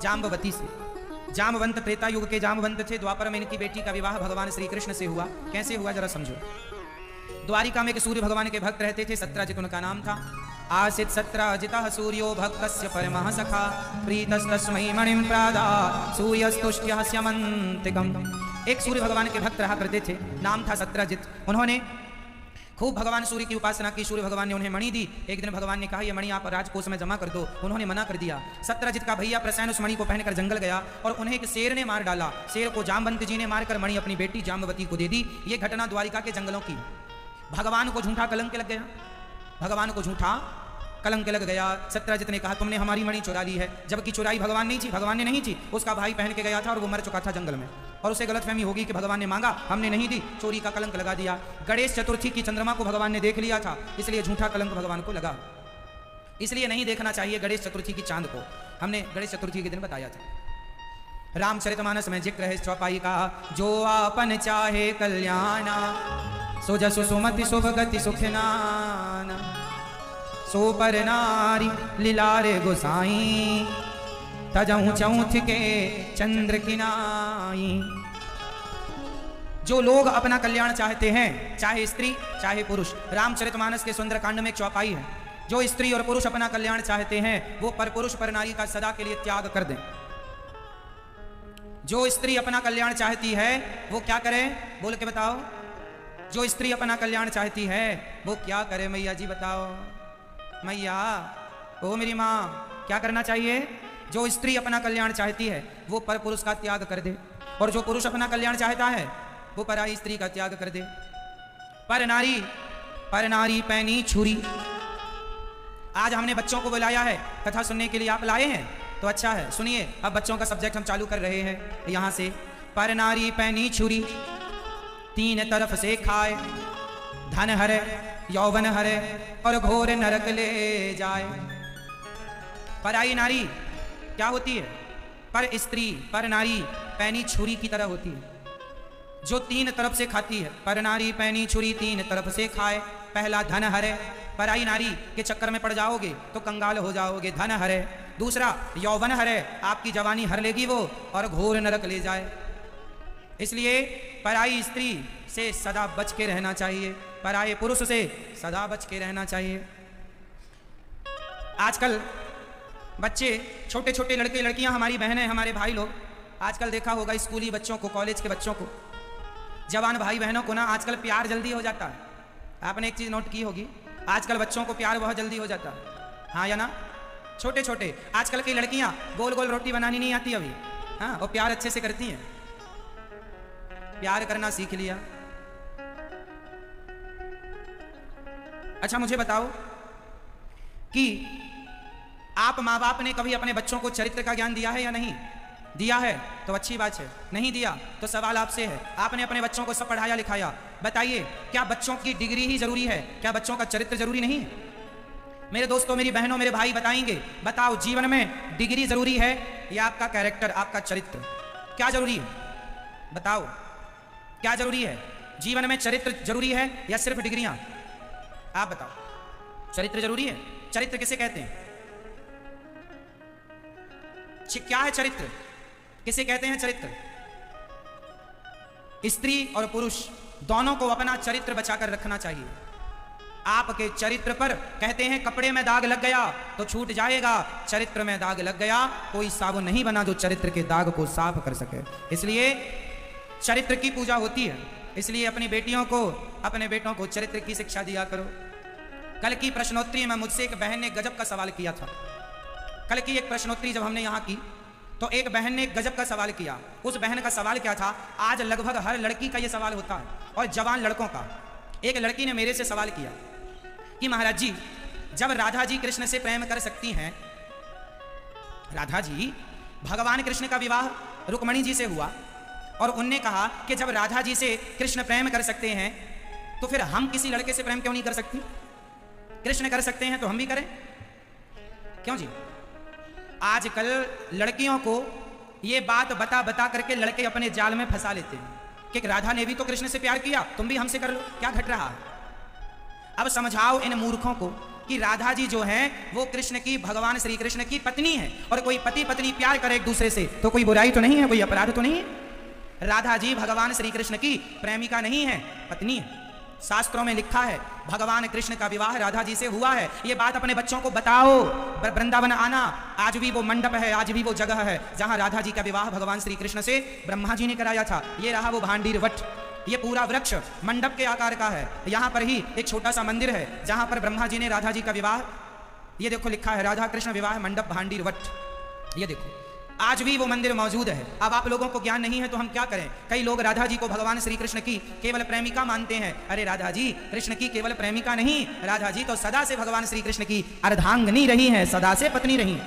जाम्बवती से। जामवंत त्रेता युग के जामवंत थे, द्वापर में इनकी बेटी का विवाह भगवान श्री कृष्ण से हुआ। कैसे हुआ जरा समझो। द्वारिका में एक सूर्य भगवान के भक्त रहते थे, सत्राजित उनका नाम था। आसित सत्राजितः सूर्यो भक्तस्य परमः सखा प्रीतस्तस्मै मणिं प्रादा सूर्यस्तुष्ट्यः स्यमन्तिकम्। एक सूर्य भगवान के भक्त रहा करते थे, नाम था सत्राजित। उन्होंने खूब भगवान सूर्य की उपासना की। सूर्य भगवान ने उन्हें मणि दी। एक दिन भगवान ने कहा ये मणि आप राजकोष में जमा कर दो। उन्होंने मना कर दिया। सत्राजित का भैया प्रसन्न उस मणि को पहनकर जंगल गया और उन्हें एक शेर ने मार डाला। शेर को जामवंत जी ने मारकर मणि अपनी बेटी जाम्बवती को दे दी। ये घटना द्वारिका के जंगलों की। भगवान को झूठा कलंक लग गया, भगवान को झूठा कलंक लग गया। सत्राजित ने कहा तुमने हमारी मणि चुरा ली है, जबकि चुराई भगवान नहीं थी, भगवान ने नहीं थी, उसका भाई पहन के गया था और वो मर चुका था जंगल में। और उसे गलतफहमी होगी कि भगवान ने मांगा, हमने नहीं दी, चोरी का कलंक लगा दिया। गणेश चतुर्थी की चंद्रमा को भगवान ने देख लिया था, इसलिए झूठा कलंक भगवान को लगा। इसलिए नहीं देखना चाहिए गणेश चतुर्थी की चांद को। हमने गणेश चतुर्थी के दिन बताया था। रामचरितमानस में जिक्र है चौपाई का, जो आपन चाहे कल्याणा सो जसु सुमति शुभ गति सुखनाना सो पर नारी लीलारे गोसाई तजहु चौथ के चंद्र किनाई। जो लोग अपना कल्याण चाहते हैं, चाहे स्त्री चाहे पुरुष, रामचरितमानस के सुंदरकांड में एक चौपाई है, जो स्त्री और पुरुष अपना कल्याण चाहते हैं वो पर पुरुष पर नारी का सदा के लिए त्याग कर दें। जो स्त्री अपना कल्याण चाहती है वो क्या करे, बोल के बताओ। जो स्त्री अपना कल्याण चाहती है वो क्या करे मैया जी बताओ। मैया ओ मेरी माँ, क्या करना चाहिए। जो स्त्री अपना कल्याण चाहती है वो पर पुरुष का त्याग कर दे, और जो पुरुष अपना कल्याण चाहता है वो पराई स्त्री का त्याग कर दे। पर नारी पैनी छुरी। आज हमने बच्चों को बुलाया है, कथा सुनने के लिए आप लाए हैं तो अच्छा है, सुनिए। अब बच्चों का सब्जेक्ट हम चालू कर रहे हैं यहाँ से। पर नारी पैनी छुरी तीन तरफ से खाए, धन हरे यौवन हरे और घोर नरक ले जाए। पराई नारी क्या होती है, पर स्त्री पर नारी पैनी छुरी की तरह होती है, जो तीन तरफ से खाती है। पर नारी पैनी छुरी तीन तरफ से खाए। पहला धन हरे, पराई नारी के चक्कर में पड़ जाओगे तो कंगाल हो जाओगे, धन हरे। दूसरा यौवन हरे, आपकी जवानी हर लेगी वो और घोर नरक ले जाए। इसलिए पराई स्त्री से सदा बच के रहना चाहिए, पराये पुरुष से सदा बच के रहना चाहिए। आजकल बच्चे, छोटे छोटे लड़के लड़कियां, हमारी बहनें, हमारे भाई लोग, आजकल देखा होगा स्कूली बच्चों को, कॉलेज के बच्चों को, जवान भाई बहनों को ना आजकल प्यार जल्दी हो जाता है। आपने एक चीज़ नोट की होगी, आजकल बच्चों को प्यार बहुत जल्दी हो जाता है, हाँ या ना। छोटे छोटे आजकल की लड़कियां गोल गोल रोटी बनानी नहीं आती अभी, हाँ, और प्यार अच्छे से करती हैं, प्यार करना सीख लिया। अच्छा मुझे बताओ कि आप माँ बाप ने कभी अपने बच्चों को चरित्र का ज्ञान दिया है या नहीं दिया है? तो अच्छी बात है। नहीं दिया तो सवाल आपसे है, आपने अपने बच्चों को सब पढ़ाया लिखाया, बताइए क्या बच्चों की डिग्री ही जरूरी है? क्या बच्चों का चरित्र जरूरी नहीं है? मेरे दोस्तों, मेरी बहनों, मेरे भाई बताएंगे, बताओ जीवन में डिग्री जरूरी है या आपका कैरेक्टर, आपका चरित्र? क्या जरूरी है बताओ, क्या जरूरी है? जीवन में चरित्र जरूरी है या सिर्फ डिग्रियां? आप बताओ। चरित्र जरूरी है। चरित्र किसे कहते हैं? क्या है चरित्र? किसे कहते हैं चरित्र? स्त्री और पुरुष दोनों को अपना चरित्र बचाकर रखना चाहिए। आपके चरित्र पर कहते हैं कपड़े में दाग लग गया तो छूट जाएगा, चरित्र में दाग लग गया कोई साबुन नहीं बना जो चरित्र के दाग को साफ कर सके। इसलिए चरित्र की पूजा होती है। इसलिए अपनी बेटियों को, अपने बेटों को चरित्र की शिक्षा दिया करो। कल की प्रश्नोत्तरी में मुझसे एक बहन ने गजब का सवाल किया था। कल की एक प्रश्नोत्तरी जब हमने यहाँ की तो एक बहन ने गजब का सवाल किया। उस बहन का सवाल क्या था? आज लगभग हर लड़की का ये सवाल होता है और जवान लड़कों का। एक लड़की ने मेरे से सवाल किया कि महाराज जी जब राधा जी कृष्ण से प्रेम कर सकती हैं, राधा जी भगवान कृष्ण का विवाह रुक्मणी जी से हुआ और उनने कहा कि जब राधा जी से कृष्ण प्रेम कर सकते हैं तो फिर हम किसी लड़के से प्रेम क्यों नहीं कर सकती? कृष्ण कर सकते हैं तो हम भी करें, क्यों जी? आजकल लड़कियों को ये बात बता बता करके लड़के अपने जाल में फंसा लेते हैं कि राधा ने भी तो कृष्ण से प्यार किया, तुम भी हमसे कर लो, क्या घट रहा है? अब समझाओ इन मूर्खों को कि राधा जी जो हैं वो कृष्ण की, भगवान श्री कृष्ण की पत्नी है, और कोई पति पत्नी प्यार करे एक दूसरे से तो कोई बुराई तो नहीं है, कोई अपराध तो नहीं है। राधा जी भगवान श्री कृष्ण की प्रेमिका नहीं है, पत्नी है। शास्त्रों में लिखा है भगवान कृष्ण का विवाह राधा जी से हुआ है। ये बात अपने बच्चों को बताओ। वृंदावन आना, आज भी वो मंडप है, आज भी वो जगह है जहां राधा जी का विवाह भगवान श्री कृष्ण से ब्रह्मा जी ने कराया था। ये रहा वो भांडीर वट, ये पूरा वृक्ष मंडप के आकार का है। यहाँ पर ही एक छोटा सा मंदिर है जहां पर ब्रह्मा जी ने राधा जी का विवाह, ये देखो लिखा है राधा कृष्ण विवाह मंडप भांडीर वट, ये देखो आज भी वो मंदिर मौजूद है। अब आप लोगों को ज्ञान नहीं है तो हम क्या करें? कई लोग राधा जी को भगवान श्री कृष्ण की केवल प्रेमिका मानते हैं। अरे राधा जी कृष्ण की केवल प्रेमिका नहीं, राधा जी तो सदा से भगवान श्री कृष्ण की अर्धांगिनी रही हैं, सदा से पत्नी रही हैं,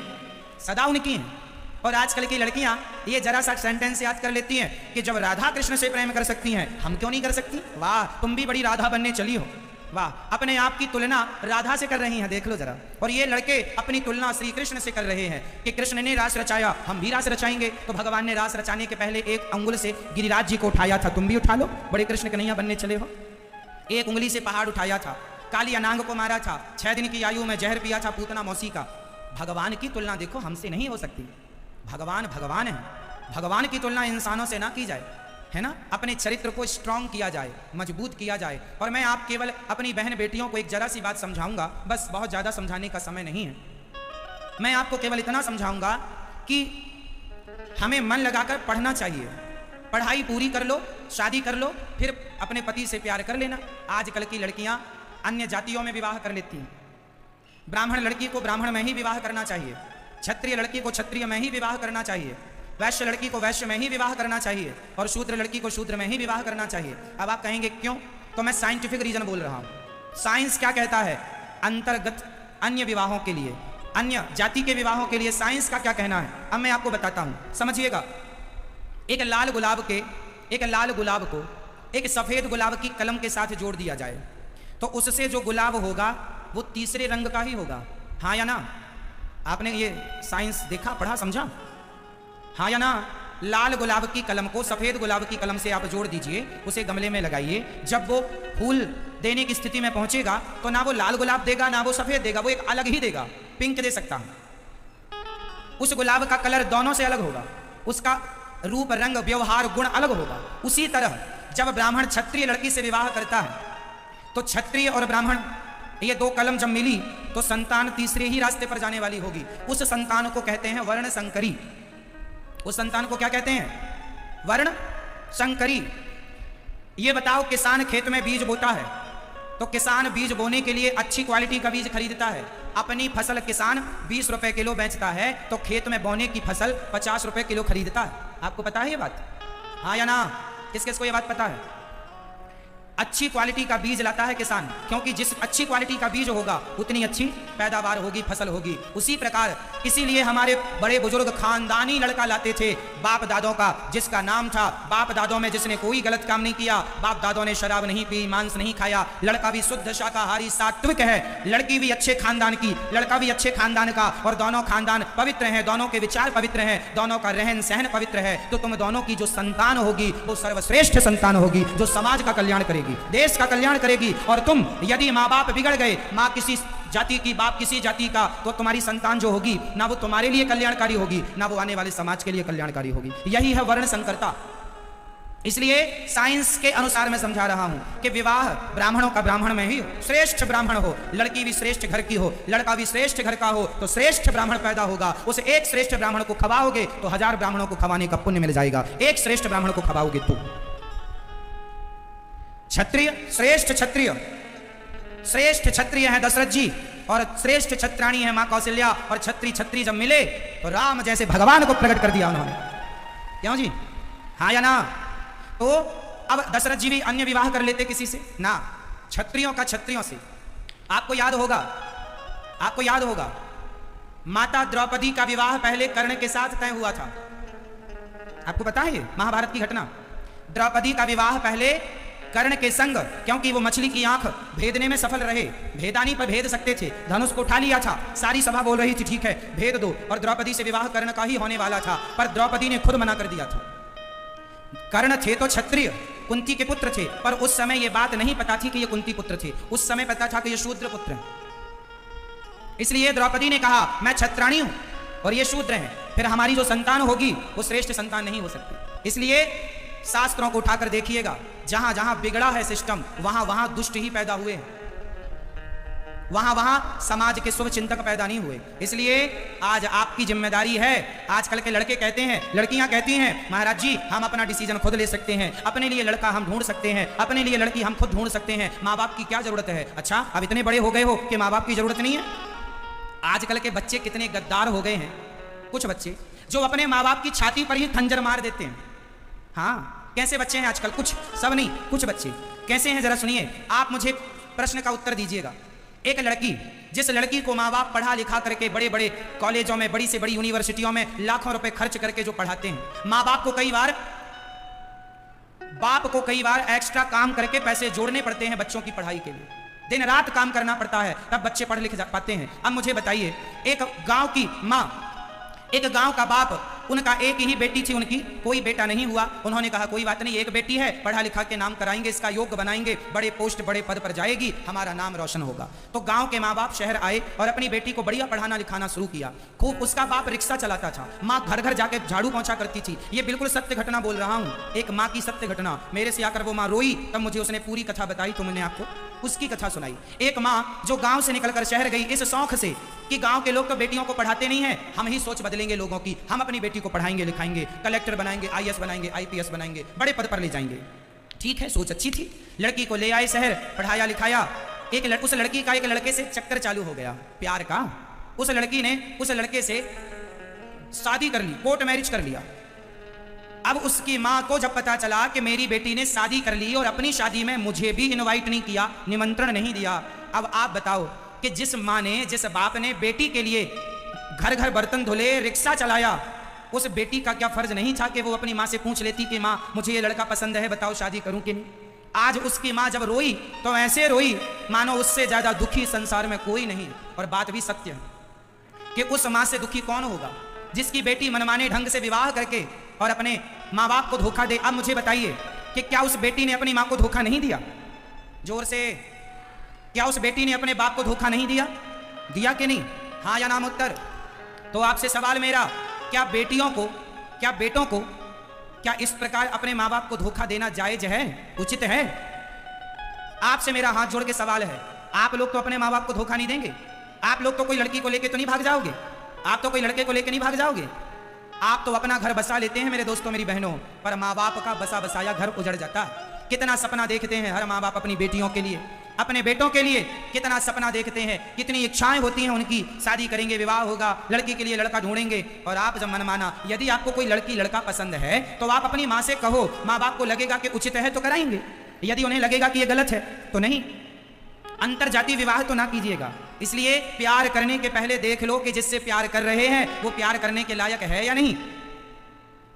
सदा उनकी हैं। और आजकल की लड़कियां ये जरा सा सेंटेंस याद कर लेती हैं कि जब राधा कृष्ण से प्रेम कर सकती हैं हम क्यों नहीं कर सकती? वाह, तुम भी बड़ी राधा बनने चली हो, वाह, अपने आप की तुलना राधा से कर रही हैं, देख लो जरा। और ये लड़के अपनी तुलना श्री कृष्ण से कर रहे हैं कि कृष्ण ने रास रचाया, हम भी रास रचाएंगे। तो भगवान ने रास रचाने के पहले एक अंगुल से गिरिराज जी को उठाया था, तुम भी उठा लो, बड़े कृष्ण कन्हैया बनने चले हो। एक उंगली से पहाड़ उठाया था, काली अनांग को मारा था, 6 दिन की आयु में जहर पिया था पूतना मौसी का। भगवान की तुलना देखो हमसे नहीं हो सकती। भगवान भगवान है, भगवान की तुलना इंसानों से ना की जाए, है ना। अपने चरित्र को स्ट्रांग किया जाए, मजबूत किया जाए। और मैं आप केवल अपनी बहन बेटियों को एक जरा सी बात समझाऊंगा, बस, बहुत ज़्यादा समझाने का समय नहीं है। मैं आपको केवल इतना समझाऊंगा कि हमें मन लगाकर पढ़ना चाहिए। पढ़ाई पूरी कर लो, शादी कर लो, फिर अपने पति से प्यार कर लेना। आजकल की लड़कियां अन्य जातियों में विवाह कर लेती हैं। ब्राह्मण लड़की को ब्राह्मण में ही विवाह करना चाहिए, क्षत्रिय लड़की को क्षत्रिय में ही विवाह करना चाहिए, वैश्य लड़की को वैश्य में ही विवाह करना चाहिए, और शूद्र लड़की को शूद्र में ही विवाह करना चाहिए। अब आप कहेंगे क्यों? तो मैं साइंटिफिक रीजन बोल रहा हूं। साइंस क्या कहता है? अंतर्गत अन्य विवाहों के लिए, अन्य जाति के विवाहों के लिए साइंस का क्या कहना है, अब मैं आपको बताता हूं, समझिएगा। एक लाल गुलाब को एक सफेद गुलाब की कलम के साथ जोड़ दिया जाए तो उससे जो गुलाब होगा वो तीसरे रंग का ही होगा, हाँ या ना? आपने ये साइंस देखा, पढ़ा, समझा? हाँ या ना? लाल गुलाब की कलम को सफेद गुलाब की कलम से आप जोड़ दीजिए, उसे गमले में लगाइए। जब वो फूल देने की स्थिति में पहुंचेगा तो ना वो लाल गुलाब देगा ना वो सफेद देगा, वो एक अलग ही देगा, पिंक दे सकता है। उस गुलाब का कलर दोनों से अलग होगा, उसका रूप रंग व्यवहार गुण अलग होगा। उसी तरह जब ब्राह्मण क्षत्रिय लड़की से विवाह करता है तो क्षत्रिय और ब्राह्मण ये दो कलम जब मिली तो संतान तीसरे ही रास्ते पर जाने वाली होगी। उस संतान को कहते हैं वर्ण संकरी। उस संतान को क्या कहते हैं? वर्ण संकरी। ये बताओ, किसान खेत में बीज बोता है तो किसान बीज बोने के लिए अच्छी क्वालिटी का बीज खरीदता है। अपनी फसल किसान 20 रुपए किलो बेचता है तो खेत में बोने की फसल 50 रुपए किलो खरीदता है। आपको पता है ये बात? हाँ या ना? किस किस को ये बात पता है? अच्छी क्वालिटी का बीज लाता है किसान, क्योंकि जिस अच्छी क्वालिटी का बीज होगा उतनी अच्छी पैदावार होगी, फसल होगी। उसी प्रकार इसीलिए हमारे बड़े बुजुर्ग खानदानी लड़का लाते थे बाप दादों का, जिसका नाम था, बाप दादों में जिसने कोई गलत काम नहीं किया, बाप दादों ने शराब नहीं पी, मांस नहीं खाया, लड़का भी शुद्ध शाकाहारी सात्विक है, लड़की भी अच्छे खानदान की, लड़का भी अच्छे खानदान का, और दोनों खानदान पवित्र हैं, दोनों के विचार पवित्र हैं, दोनों का रहन सहन पवित्र है। तो तुम दोनों की जो संतान होगी वो सर्वश्रेष्ठ संतान होगी, जो समाज का कल्याण करेगी, देश का कल्याण करेगी। और तुम यदि माँ बाप बिगड़ गए, माँ किसी जाति की, बाप किसी जाति का, तो तुम्हारी संतान जो होगी ना वो तुम्हारे लिए कल्याणकारी होगी ना वो आने वाले समाज के लिए कल्याणकारी होगी। यही है वर्ण संकरता। इसलिए साइंस के अनुसार मैं समझा रहा हूं कि विवाह ब्राह्मणों का ब्राह्मण में ही हो, श्रेष्ठ ब्राह्मण हो, लड़की भी श्रेष्ठ घर की हो, लड़का भी श्रेष्ठ घर का हो, तो श्रेष्ठ ब्राह्मण पैदा होगा। उस एक श्रेष्ठ ब्राह्मण को खवाओगे तो 1000 ब्राह्मणों को खवाने का पुण्य मिल जाएगा। एक श्रेष्ठ ब्राह्मण को खवाओगे तो। क्षत्रिय, श्रेष्ठ क्षत्रिय है दशरथ जी, और श्रेष्ठ छत्राणी है मां कौशल्या, और छत्री जब मिले तो राम जैसे भगवान को प्रकट कर दिया उन्होंने। क्यों जी? हाँ या ना? तो अब दशरथ जी भी अन्य विवाह कर लेते किसी से ना, क्षत्रियों का क्षत्रियों से। आपको याद होगा आपको याद होगा माता द्रौपदी का विवाह पहले कर्ण के साथ तय हुआ था। आपको पता है महाभारत की घटना। द्रौपदी का विवाह पहले कर्ण के संग, क्योंकि वो मछली की आंख भेदने में सफल रहे, भेदानी पर भेद सकते थे, धनुष को उठा लिया था, सारी सभा बोल रही थी ठीक है भेद दो, और द्रौपदी से विवाह कर्ण का ही होने वाला था, पर द्रौपदी ने खुद मना कर दिया था। कर्ण थे तो क्षत्रिय, कुंती के पुत्र थे, पर उस समय ये बात नहीं पता थी कि ये कुंती पुत्र थे, उस समय पता था कि ये शूद्र पुत्र हैं। इसलिए द्रौपदी ने कहा मैं क्षत्राणी हूं और ये शूद्र हैं, फिर हमारी जो संतान होगी वो श्रेष्ठ संतान नहीं हो सकती। इसलिए शास्त्रों को उठाकर देखिएगा, जहां जहां बिगड़ा है सिस्टम वहां वहां दुष्ट ही पैदा हुए हैं, वहां वहां समाज के शुभ चिंतक पैदा नहीं हुए। इसलिए आज आपकी जिम्मेदारी है। आजकल के लड़के कहते हैं, लड़कियां कहती हैं महाराज जी हम अपना डिसीजन खुद ले सकते हैं, अपने लिए लड़का हम ढूंढ सकते हैं, अपने लिए लड़की हम खुद ढूंढ सकते हैं, माँ बाप की क्या जरूरत है। अच्छा अब इतने बड़े हो गए हो कि माँ बाप की जरूरत नहीं है। आजकल के बच्चे कितने गद्दार हो गए हैं, कुछ बच्चे जो अपने माँ बाप की छाती पर ही खंजर मार देते हैं। हाँ कैसे बच्चे हैं आजकल, कुछ सब नहीं कुछ बच्चे कैसे हैं जरा सुनिए। आप मुझे प्रश्न का उत्तर दीजिएगा। एक लड़की, जिस लड़की को माँ बाप पढ़ा लिखा करके बड़े बड़े कॉलेजों में, बड़ी से बड़ी यूनिवर्सिटियों में लाखों रुपए खर्च करके जो पढ़ाते हैं, माँ बाप को कई बार एक्स्ट्रा काम करके पैसे जोड़ने पड़ते हैं बच्चों की पढ़ाई के लिए, दिन रात काम करना पड़ता है तब बच्चे पढ़ लिख पाते हैं। अब मुझे बताइए, एक गांव की माँ, एक गांव का बाप, उनका एक ही बेटी थी, उनकी कोई बेटा नहीं हुआ। उन्होंने कहा कोई बात नहीं, एक बेटी है, पढ़ा लिखा के नाम कराएंगे, इसका योग्य बनाएंगे, बड़े पोस्ट बड़े पद पर जाएगी, हमारा नाम रोशन होगा। तो गांव के माँ बाप शहर आए और अपनी बेटी को बढ़िया पढ़ाना लिखाना शुरू किया। खूब उसका बाप रिक्शा चलाता था, माँ घर घर जाके झाड़ू पहुंचा करती थी। ये बिल्कुल सत्य घटना बोल रहा हूँ, एक माँ की सत्य घटना। मेरे से आकर वो माँ रोई, तब मुझे उसने पूरी कथा बताई, तो मैंने आपको उसकी कथा सुनाई। एक माँ जो गांव से निकलकर शहर गई इस शौक से कि गांव के लोग तो बेटियों को पढ़ाते नहीं हैं, हम ही सोच बदलेंगे लोगों की, हम अपनी बेटी को पढ़ाएंगे लिखाएंगे, कलेक्टर बनाएंगे, आईएएस बनाएंगे, आईपीएस बनाएंगे, बड़े पद पर ले जाएंगे। ठीक है, सोच अच्छी थी। लड़की को ले आए शहर, पढ़ाया लिखाया। उस लड़की का एक लड़के से चक्कर चालू हो गया, प्यार का। उस लड़की ने उस लड़के से शादी कर ली, कोर्ट मैरिज कर लिया। अब उसकी माँ को जब पता चला कि मेरी बेटी ने शादी कर ली और अपनी शादी में मुझे भी इनवाइट नहीं किया, निमंत्रण नहीं दिया, अब आप बताओ कि जिस माँ ने, जिस बाप ने बेटी के लिए घर घर बर्तन धुले, रिक्शा चलाया, उस बेटी का क्या फर्ज नहीं था कि वो अपनी माँ से पूछ लेती कि माँ मुझे ये लड़का पसंद है, बताओ शादी करूं कि नहीं। आज उसकी माँ जब रोई तो ऐसे रोई मानो उससे ज्यादा दुखी संसार में कोई नहीं। और बात भी सत्य है कि उस माँ से दुखी कौन होगा जिसकी बेटी मनमाने ढंग से विवाह करके और अपने माँ बाप को धोखा दे। अब मुझे बताइए कि क्या उस बेटी ने अपनी माँ को धोखा नहीं दिया? जोर से, क्या उस बेटी ने अपने बाप को धोखा नहीं दिया? दिया कि नहीं? हाँ या नाम उत्तर। तो आपसे सवाल मेरा, क्या बेटियों को, क्या बेटों को, क्या इस प्रकार अपने माँ बाप को धोखा देना जायज है, उचित है? आपसे मेरा हाथ जोड़ के सवाल है, आप लोग तो अपने माँ बाप को धोखा नहीं देंगे? आप लोग तो कोई लड़की को लेके तो नहीं भाग जाओगे? आप तो कोई लड़के को लेके नहीं भाग जाओगे? आप तो अपना घर बसा लेते हैं मेरे दोस्तों मेरी बहनों, पर माँ बाप का बसा बसाया घर उजड़ जाता है। कितना सपना देखते हैं हर माँ बाप अपनी बेटियों के लिए, अपने बेटों के लिए, कितना सपना देखते हैं, कितनी इच्छाएं होती हैं उनकी, शादी करेंगे, विवाह होगा, लड़की के लिए लड़का ढूंढेंगे। और आप जब मनमाना, यदि आपको कोई लड़की लड़का पसंद है तो आप अपनी माँ से कहो, माँ बाप को लगेगा कि उचित है तो कराएंगे, यदि उन्हें लगेगा कि ये गलत है तो नहीं। अंतर जाति विवाह तो ना कीजिएगा। इसलिए प्यार करने के पहले देख लो कि जिससे प्यार कर रहे हैं वो प्यार करने के लायक है या नहीं।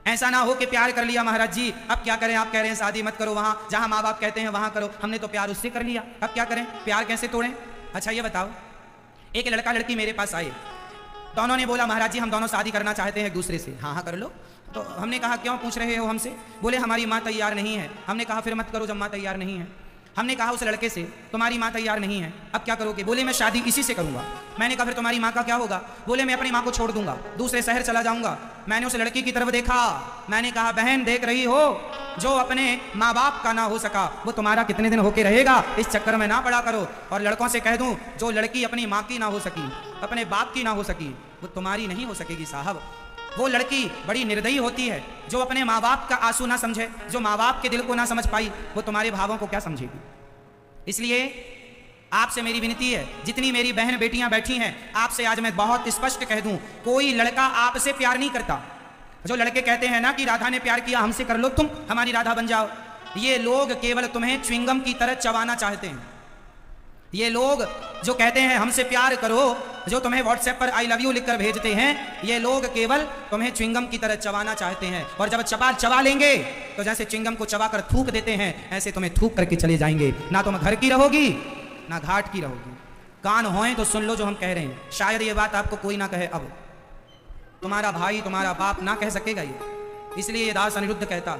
ऐसा ना हो कि प्यार कर लिया महाराज जी, अब क्या करें, आप कह रहे हैं शादी मत करो, वहां जहां माँ बाप कहते हैं वहां करो, हमने तो प्यार उससे कर लिया, अब क्या करें, प्यार कैसे तोड़ें? अच्छा ये बताओ, एक लड़का लड़की मेरे पास आए, दोनों ने बोला महाराज जी हम दोनों शादी करना चाहते हैं एक दूसरे से। हाँ हाँ कर लो। तो हमने कहा क्यों पूछ रहे हो हमसे? बोले हमारी माँ तैयार नहीं है। हमने कहा फिर मत करो जब माँ तैयार नहीं है। हमने कहा उस लड़के से तुम्हारी माँ तैयार नहीं है, अब क्या करोगे? बोले मैं शादी इसी से करूंगा। मैंने कहा फिर तुम्हारी माँ का क्या होगा? बोले मैं अपनी माँ को छोड़ दूंगा, दूसरे शहर चला जाऊंगा। मैंने उस लड़की की तरफ देखा, मैंने कहा बहन देख रही हो, जो अपने माँ बाप का ना हो सका वो तुम्हारा कितने दिन होके रहेगा, इस चक्कर में ना पड़ा करो। और लड़कों से कह दूं, जो लड़की अपनी माँ की ना हो सकी, अपने बाप की ना हो सकी, वो तुम्हारी नहीं हो सकेगी साहब। वो लड़की बड़ी निर्दयी होती है जो अपने माँ बाप का आंसू ना समझे, जो माँ बाप के दिल को ना समझ पाई, वो तुम्हारे भावों को क्या समझेगी। इसलिए आपसे मेरी विनती है, जितनी मेरी बहन बेटियां बैठी हैं, आपसे आज मैं बहुत स्पष्ट कह दूं, कोई लड़का आपसे प्यार नहीं करता। जो लड़के कहते हैं ना कि राधा ने प्यार किया, हमसे कर लो, तुम हमारी राधा बन जाओ, ये लोग केवल तुम्हें च्युइंगम की तरह चबाना चाहते हैं। ये लोग जो कहते हैं हमसे प्यार करो, जो तुम्हें व्हाट्सएप पर आई लव यू लिखकर भेजते हैं, ये लोग केवल तुम्हें च्युइंगम की तरह चबाना चाहते हैं, और जब चबा लेंगे तो जैसे च्युइंगम को चबाकर थूक देते हैं, ऐसे तुम्हें थूक करके चले जाएंगे। ना तुम घर की रहोगी ना घाट की रहोगी। कान होए तो सुन लो जो हम कह रहे हैं। शायद ये बात आपको कोई ना कहे, अब तुम्हारा भाई तुम्हारा बाप ना कह सकेगा ये, इसलिए ये दास अनिरुद्ध कहता,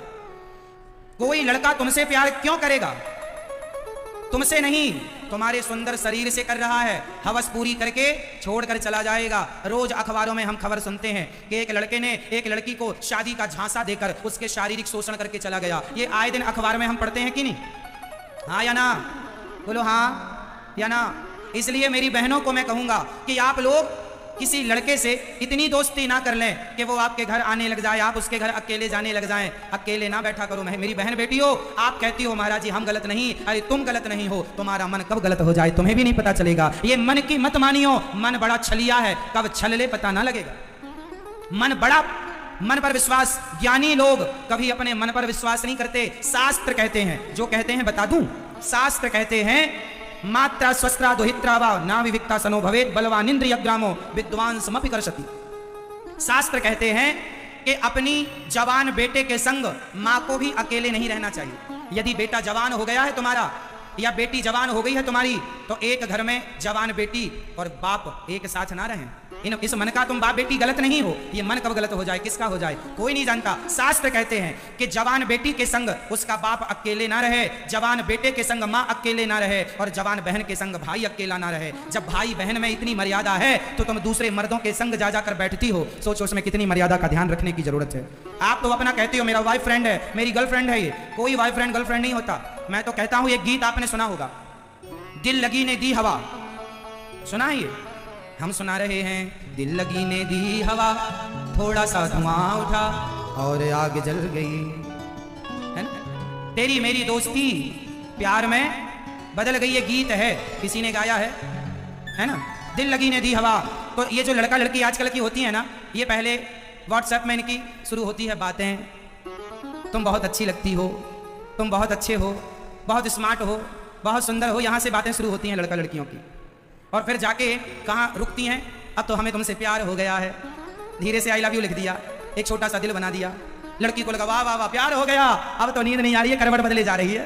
कोई लड़का तुमसे प्यार क्यों करेगा? तुमसे नहीं, तुम्हारे सुंदर शरीर से कर रहा है। हवस पूरी करके छोड़कर चला जाएगा। रोज अखबारों में हम खबर सुनते हैं कि एक लड़के ने एक लड़की को शादी का झांसा देकर उसके शारीरिक शोषण करके चला गया। ये आए दिन अखबार में हम पढ़ते हैं कि नहीं? हाँ या ना? बोलो हाँ या ना। इसलिए मेरी बहनों को मैं कहूंगा कि आप लोग किसी लड़के से इतनी दोस्ती ना कर लें कि वो आपके घर आने लग जाए, आप उसके घर अकेले जाने लग जाएं। अकेले ना बैठा करो। मेरी बहन बेटी हो, आप कहती हो महाराज जी हम गलत नहीं, अरे तुम गलत नहीं हो। तुम्हारा मन कब गलत हो जाए तुम्हें भी नहीं पता चलेगा। ये मन की मत मानियो, मन बड़ा छलिया है, कब छल ले पता ना लगेगा। मन पर विश्वास, ज्ञानी लोग कभी अपने मन पर विश्वास नहीं करते। शास्त्र कहते हैं, जो कहते हैं बता दूं, शास्त्र कहते हैं मात्रा स्वस्त्रा दोहित्रा वा ना विविक्ता सनो भवेत बलवान इंद्रियग्रामो विद्वान समपि करशति। शास्त्र कहते हैं कि अपनी जवान बेटे के संग माँ को भी अकेले नहीं रहना चाहिए। यदि बेटा जवान हो गया है तुम्हारा या बेटी जवान हो गई है तुम्हारी, तो एक घर में जवान बेटी और बाप एक साथ ना रहें। इस मन का तुम बाप बेटी गलत नहीं हो। ये मन कब गलत हो जाए, किसका हो जाए, कोई नहीं जानता। शास्त्र कहते हैं कि जवान बेटी के संग उसका बाप अकेले ना रहे, जवान बेटे के संग माँ अकेले ना रहे, और जवान बहन के संग भाई अकेला ना रहे। जब भाई बहन में इतनी मर्यादा है तो तुम दूसरे मर्दों के संग जा जाकर बैठती हो। सोचो उसमें कितनी मर्यादा का ध्यान रखने की जरूरत है। आप तो अपना कहती हो मेरा वाइफ फ्रेंड है, मेरी गर्लफ्रेंड है। ये कोई वाइफ फ्रेंड गर्लफ्रेंड नहीं होता। मैं तो कहता हूं, एक गीत आपने सुना होगा, दिल लगी ने दी हवा। सुना है ये? हम सुना रहे हैं, दिल लगी ने दी हवा, थोड़ा सा धुआं उठा और आग जल गई, है ना? तेरी मेरी दोस्ती प्यार में बदल गई। ये गीत है, किसी ने गाया है ना? दिल लगी ने दी हवा। तो ये जो लड़का लड़की आजकल की होती है ना, ये पहले व्हाट्सएप में इनकी शुरू होती है बातें, तुम बहुत अच्छी लगती हो, तुम बहुत अच्छे हो, बहुत स्मार्ट हो, बहुत सुंदर हो, यहाँ से बातें शुरू होती हैं लड़का लड़कियों की। और फिर जाके कहाँ रुकती हैं, अब तो हमें तुमसे प्यार हो गया है। धीरे से आई लव यू लिख दिया, एक छोटा सा दिल बना दिया। लड़की को लगा वाह वाह वाह प्यार हो गया, अब तो नींद नहीं आ रही है, करवट बदले जा रही है,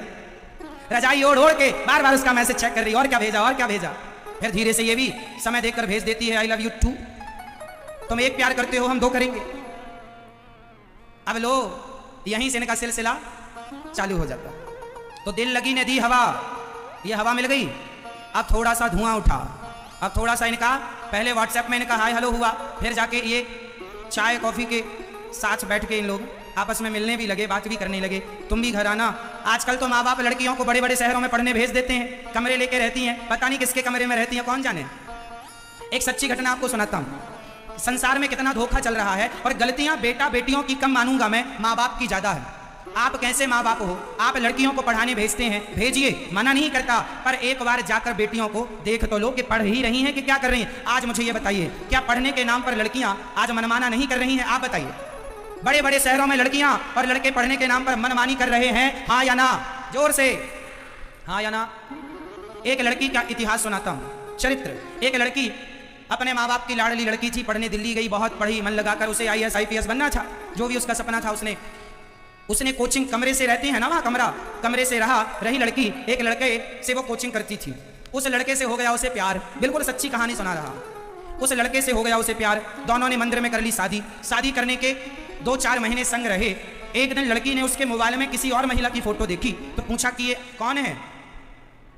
रजाई ओढ़ ओढ़ के बार बार उसका मैसेज चेक कर रही है, और क्या भेजा और क्या भेजा। फिर धीरे से ये भी समय देखकर भेज देती है आई लव यू टू। तुम एक प्यार करते हो, हम दो करेंगे। अब लो यहीं से इनका सिलसिला चालू हो जाता। तो दिल लगी ने दी हवा, ये हवा मिल गई, अब थोड़ा सा धुआं उठा। अब थोड़ा सा इनका पहले व्हाट्सएप में इनका हाय हेलो हुआ, फिर जाके ये चाय कॉफ़ी के साथ बैठ के इन लोग आपस में मिलने भी लगे, बात भी करने लगे। तुम भी घर आना। आजकल तो माँ बाप लड़कियों को बड़े बड़े शहरों में पढ़ने भेज देते हैं, कमरे लेके रहती हैं, पता नहीं किसके कमरे में रहती हैं, कौन जाने। एक सच्ची घटना आपको सुनाता हूँ। संसार में कितना धोखा चल रहा है, और गलतियां बेटा बेटियों की कम मानूंगा मैं, माँ बाप की ज्यादा है। आप कैसे माँ बाप हो, आप लड़कियों को पढ़ाने भेजते हैं, भेजिए, मना नहीं करता, पर एक बार जाकर बेटियों को देख तो लो कि पढ़ ही रही हैं कि क्या कर रही हैं। आज मुझे ये बताइए, क्या पढ़ने के नाम पर लड़कियां आज मनमाना नहीं कर रही हैं? आप बताइए। बड़े बड़े शहरों में लड़कियां और लड़के पढ़ने के नाम पर मनमानी कर रहे हैं, हाँ या ना? जोर से हाँ या ना। एक लड़की का इतिहास सुनाता हूँ, चरित्र। एक लड़की अपने माँ बाप की लाडली लड़की थी, पढ़ने दिल्ली गई, बहुत पढ़ी, मन लगाकर, उसे IAS IPS बनना था, जो भी उसका सपना था। उसने कोचिंग कमरे से रहती है ना, वहाँ कमरे से रही लड़की, एक लड़के से वो कोचिंग करती थी। उस लड़के से हो गया उसे प्यार, बिल्कुल सच्ची कहानी सुना रहा। उस लड़के से हो गया उसे प्यार, दोनों ने मंदिर में कर ली शादी। शादी करने के 2-4 महीने संग रहे। एक दिन लड़की ने उसके मोबाइल में किसी और महिला की फोटो देखी, तो पूछा कि ये कौन है?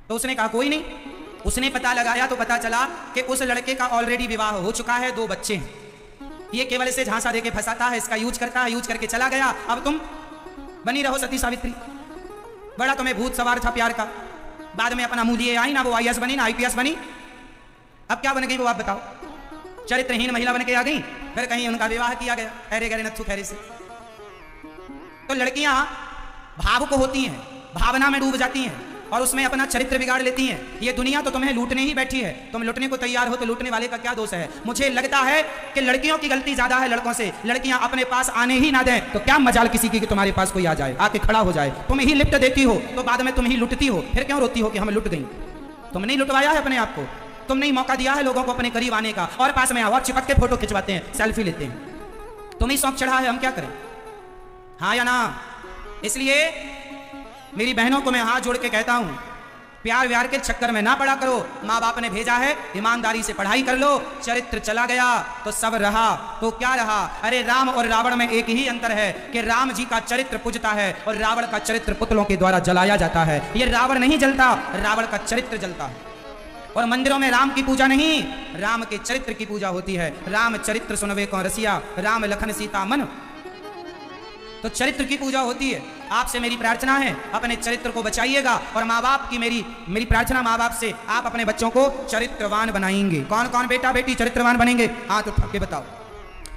तो उसने कहा कोई नहीं। उसने पता लगाया तो पता चला कि उस लड़के का ऑलरेडी विवाह हो चुका है, 2 बच्चे हैं। ये केवल इसे झांसा देके फंसाता है, इसका यूज करता है, यूज करके चला गया। अब तुम बनी रहो सती सावित्री। बड़ा तुम्हें भूत सवार था प्यार का, बाद में अपना मुंह लिए आई ना, वो IAS बनी ना IPS बनी। अब क्या बन गई वो आप बताओ? चरित्रहीन महिला बन के आ गई, फिर कहीं उनका विवाह किया गया खैरे गरे नत्थु खैरे से। तो लड़कियां भावुक होती हैं, भावना में डूब जाती हैं और उसमें अपना चरित्र बिगाड़ लेती हैं। ये दुनिया तो तुम्हें लूटने ही बैठी है, तुम लूटने को तैयार हो तो लूटने वाले का क्या दोष है? मुझे लगता है कि लड़कियों की गलती ज्यादा है लड़कों से। लड़कियां अपने पास आने ही ना दें तो क्या मजाल किसी की कि तुम्हारे पास कोई आ जाए, आके खड़ा हो जाए। तुम ही लिफ्ट देती हो तो बाद में तुम ही लुटती हो, फिर क्यों रोती हो कि हम लुट गई? तुमने ही लुटवाया है अपने आप को। तुमने ही मौका दिया है लोगों को अपने करीब आने का, और पास में आओ, आप चिपक के फोटो खिंचवाते हैं, सेल्फी लेते हैं। तुम्हें शौक चढ़ा है, हम क्या करें? हाँ या ना? इसलिए मेरी बहनों को मैं हाथ जोड़ के कहता हूं, प्यार व्यार के चक्कर में ना पड़ा करो। माँ बाप ने भेजा है, ईमानदारी से पढ़ाई कर लो। चरित्र चला गया तो सब रहा, तो क्या रहा? अरे राम और रावण में एक ही अंतर है कि राम जी का चरित्र पूजता है और रावण का चरित्र पुतलों के द्वारा जलाया जाता है। ये रावण नहीं जलता, रावण का चरित्र जलता है। और मंदिरों में राम की पूजा नहीं, राम के चरित्र की पूजा होती है। राम चरित्र सुनवे कौन रसिया, राम लखन सीता मन। तो चरित्र की पूजा होती है। आपसे मेरी प्रार्थना है, अपने चरित्र को बचाइएगा। और माँ बाप की मेरी प्रार्थना माँ बाप से, आप अपने बच्चों को चरित्रवान बनाएंगे। कौन कौन बेटा बेटी चरित्रवान बनेंगे? हाथ उठा के बताओ।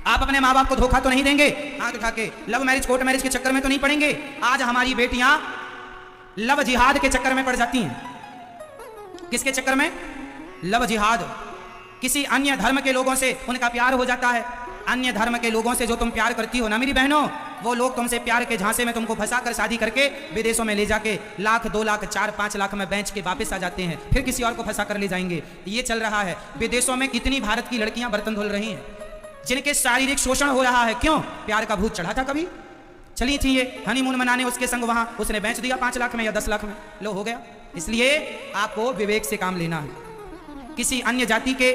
आप अपने माँ बाप को धोखा तो नहीं देंगे? हाथ उठा के। लव मैरिज कोर्ट मैरिज के चक्कर में तो नहीं पड़ेंगे? आज हमारी बेटियां लव जिहाद के चक्कर में पड़ जाती हैं। किसके चक्कर में? लव जिहाद। किसी अन्य धर्म के लोगों से उनका प्यार हो जाता है। अन्य धर्म के लोगों से जो तुम प्यार करती हो ना मेरी बहनों, वो लोग तुमसे प्यार के झांसे में तुमको फंसा कर शादी करके विदेशों में ले जाके लाख 2 लाख 4 5 लाख में बेच के वापस आ जाते हैं, फिर किसी और को फंसा कर ले जाएंगे। ये चल रहा है विदेशों में। कितनी भारत की लड़कियां बर्तन धुल रही हैं, जिनके शारीरिक शोषण हो रहा है। क्यों? प्यार का भूत चढ़ा था। कभी चली थी ये हनीमून मनाने उसके संग, वहां उसने बेच दिया 5 लाख में या 10 लाख में, लो हो गया। इसलिए आपको विवेक से काम लेना है। किसी अन्य जाति के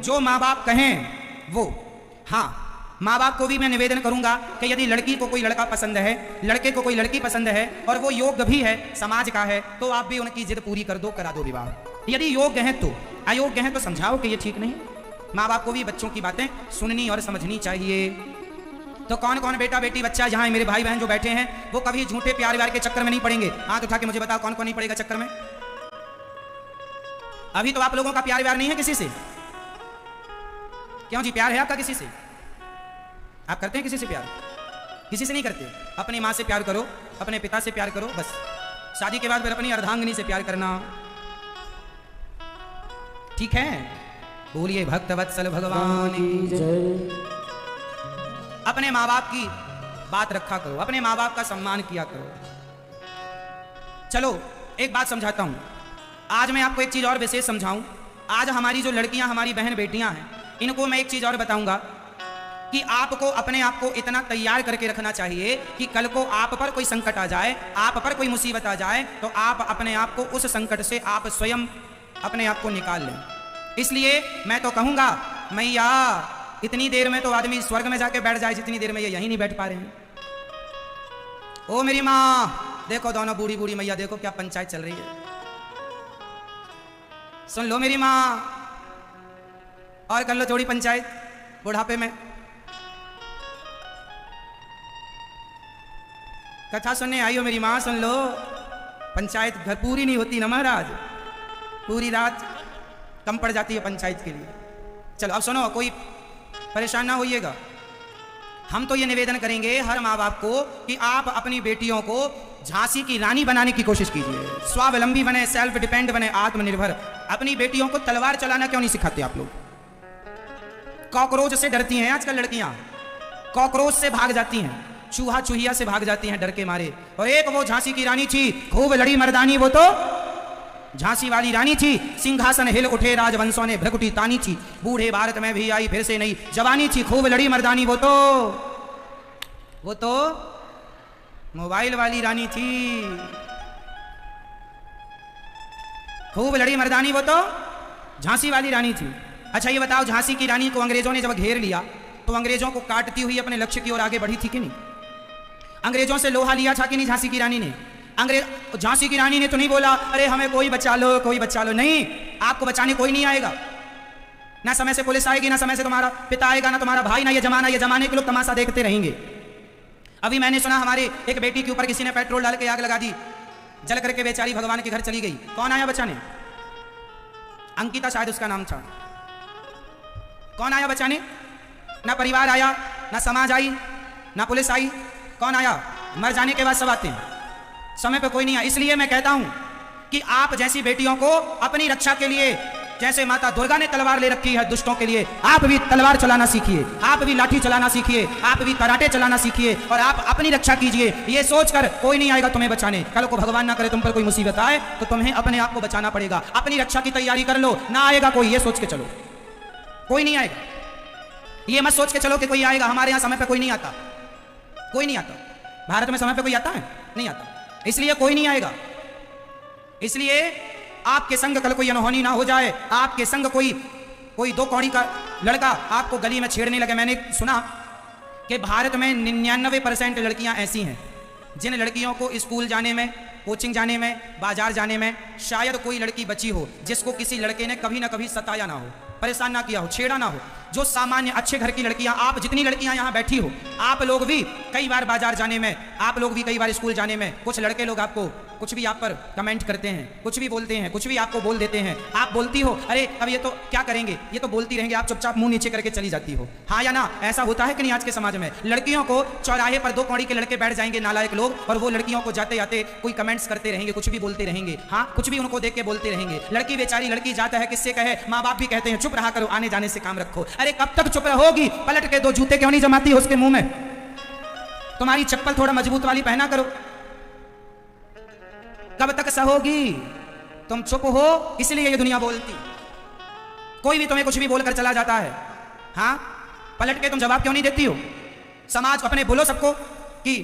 जो माँ बाप कहें वो, हाँ, माँ बाप को भी मैं निवेदन करूंगा कि यदि लड़की को कोई लड़का पसंद है, लड़के को कोई लड़की पसंद है और वो योग्य भी है, समाज का है, तो आप भी उनकी जिद पूरी कर दो, करा दो विवाह। यदि योग्य है तो, अयोग्य है तो समझाओ कि ये ठीक नहीं। माँ बाप को भी बच्चों की बातें सुननी और समझनी चाहिए। तो कौन कौन बेटा बेटी बच्चा यहाँ मेरे भाई बहन जो बैठे हैं, वो कभी झूठे प्यार व्यार के चक्कर में नहीं पड़ेंगे? हाथ उठा के मुझे बताओ कौन कौन नहीं पड़ेगा चक्कर में? अभी तो आप लोगों का प्यार व्यार नहीं है किसी से। क्यों जी? प्यार है आपका किसी से? आप करते हैं किसी से प्यार? किसी से नहीं करते। अपनी माँ से प्यार करो, अपने पिता से प्यार करो, बस। शादी के बाद फिर अपनी अर्धांगिनी से प्यार करना, ठीक है? बोलिए भक्त वत्सल भगवान की जय। अपने माँ बाप की बात रखा करो, अपने माँ बाप का सम्मान किया करो। चलो एक बात समझाता हूं। आज मैं आपको एक चीज और विशेष समझाऊं। आज हमारी जो लड़कियां, हमारी बहन बेटियां हैं, इनको मैं एक चीज और बताऊंगा कि आपको अपने आप को इतना तैयार करके रखना चाहिए कि कल को आप पर कोई संकट आ जाए, आप पर कोई मुसीबत आ जाए, तो आप अपने आप को उस संकट से आप स्वयं अपने आप को निकाल लें। इसलिए मैं तो कहूंगा, मैया इतनी देर में तो आदमी स्वर्ग में जाके बैठ जाए, जितनी देर में ये यहीं नहीं बैठ पा रहे हैं। ओ मेरी माँ, देखो दोनों बूढ़ी बूढ़ी मैया, देखो क्या पंचायत चल रही है। सुन लो मेरी माँ, और कर लो थोड़ी पंचायत बुढ़ापे में। कथा सुनने आई हो मेरी माँ, सुन लो। पंचायत घर पूरी नहीं होती ना महाराज, पूरी रात कम पड़ जाती है पंचायत के लिए। चलो अब सुनो, कोई परेशान ना होइएगा। हम तो ये निवेदन करेंगे हर माँ बाप को कि आप अपनी बेटियों को झांसी की रानी बनाने की कोशिश कीजिए। स्वावलंबी बने, सेल्फ डिपेंड बने, आत्मनिर्भर। अपनी बेटियों को तलवार चलाना क्यों नहीं सिखाते आप लोग? कॉकरोच से डरती हैं आजकल लड़कियां, कॉकरोच से भाग जाती हैं, चूहा चूहिया से भाग जाती हैं डर के मारे। और एक वो झांसी की रानी थी, खूब लड़ी मर्दानी, वो तो झांसी वाली रानी थी। सिंहासन हिल उठे राजवंशों ने भ्रकुटी तानी थी, बूढ़े भारत में भी आई फिर से नई जवानी थी, खूब लड़ी मर्दानी, वो तो मोबाइल वाली रानी थी। खूब लड़ी मर्दानी, वो तो झांसी वाली रानी थी। अच्छा ये बताओ, झांसी की रानी को अंग्रेजों ने जब घेर लिया तो अंग्रेजों को काटती हुई अपने लक्ष्य की ओर आगे बढ़ी थी कि नहीं? अंग्रेजों से लोहा लिया था कि नहीं झांसी की रानी ने? झांसी की रानी ने तो नहीं बोला अरे हमें कोई बचा लो, कोई बचा लो। नहीं, आपको बचाने कोई नहीं आएगा। ना समय से पुलिस आएगी, ना समय से तुम्हारा पिता आएगा, ना तुम्हारा भाई, ना ये जमाने के लोग तमाशा देखते रहेंगे। अभी मैंने सुना हमारे एक बेटी के ऊपर किसी ने पेट्रोल डाल के आग लगा दी, जल करके बेचारी भगवान के घर चली गई। कौन आया बचाने? अंकिता शायद उसका नाम था। कौन आया बचाने? ना परिवार आया, ना समाज आई, ना पुलिस आई। कौन आया? मर जाने के बाद सब आते हैं, समय पे कोई नहीं आया। इसलिए मैं कहता हूं कि आप जैसी बेटियों को अपनी रक्षा के लिए जैसे माता दुर्गा ने तलवार ले रखी है दुष्टों के लिए, आप भी तलवार चलाना सीखिए, आप भी लाठी चलाना सीखिए, आप भी कराटे चलाना सीखिए और आप अपनी रक्षा कीजिए। ये सोचकर कोई नहीं आएगा तुम्हें बचाने। कल को भगवान ना करे तुम पर कोई मुसीबत आए तो तुम्हें अपने आप को बचाना पड़ेगा। अपनी रक्षा की तैयारी कर लो, ना आएगा कोई, ये सोच के चलो, कोई नहीं आएगा। ये मत सोच के चलो कि कोई आएगा। हमारे यहां समय पे कोई नहीं आता, कोई नहीं आता। भारत में समय पे कोई आता है? नहीं आता, इसलिए कोई नहीं आएगा। इसलिए आपके संग कल कोई अनहोनी ना हो जाए, आपके संग कोई दो कौड़ी का लड़का आपको गली में छेड़ने लगे। मैंने सुना कि भारत में 99% लड़कियां ऐसी हैं जिन लड़कियों को स्कूल जाने में, कोचिंग जाने में, बाजार जाने में शायद कोई लड़की बची हो जिसको किसी लड़के ने कभी ना कभी सताया ना हो, परेशान ना किया हो, छेड़ा ना हो। जो सामान्य अच्छे घर की लड़कियां, आप जितनी लड़कियां यहां बैठी हो, आप लोग भी कई बार बाजार जाने में, आप लोग भी कई बार स्कूल जाने में, कुछ लड़के लोग आपको कुछ भी आप पर कमेंट करते हैं, कुछ भी बोलते हैं, कुछ भी आपको बोल देते हैं। आप बोलती हो अरे अब ये तो क्या करेंगे, ये तो बोलती रहेंगे, आप चुपचाप मुंह नीचे करके चली जाती हो। हाँ या ना? ऐसा होता है कि नहीं आज के समाज में? लड़कियों को चौराहे पर दो कौड़ी के लड़के बैठ जाएंगे नालायक लोग, और वो लड़कियों को जाते जाते कोई कमेंट्स करते रहेंगे, कुछ भी बोलते रहेंगे। हाँ, कुछ भी उनको देख के बोलते रहेंगे। लड़की बेचारी, लड़की जाता है किससे कहे, माँ बाप भी कहते हैं चुप रहा करो, आने जाने से काम रखो। अरे कब तक चुप रहोगी? पलट के दो जूते क्यों नहीं जमाती हो उसके मुंह में? तुम्हारी चप्पल थोड़ा मजबूत वाली पहना करो। कब तक सहोगी? तुम चुप हो इसलिए ये दुनिया बोलती। कोई भी तुम्हें कुछ भी बोलकर चला जाता है, हाँ, पलट के तुम जवाब क्यों नहीं देती हो? समाज अपने बोलो सबको कि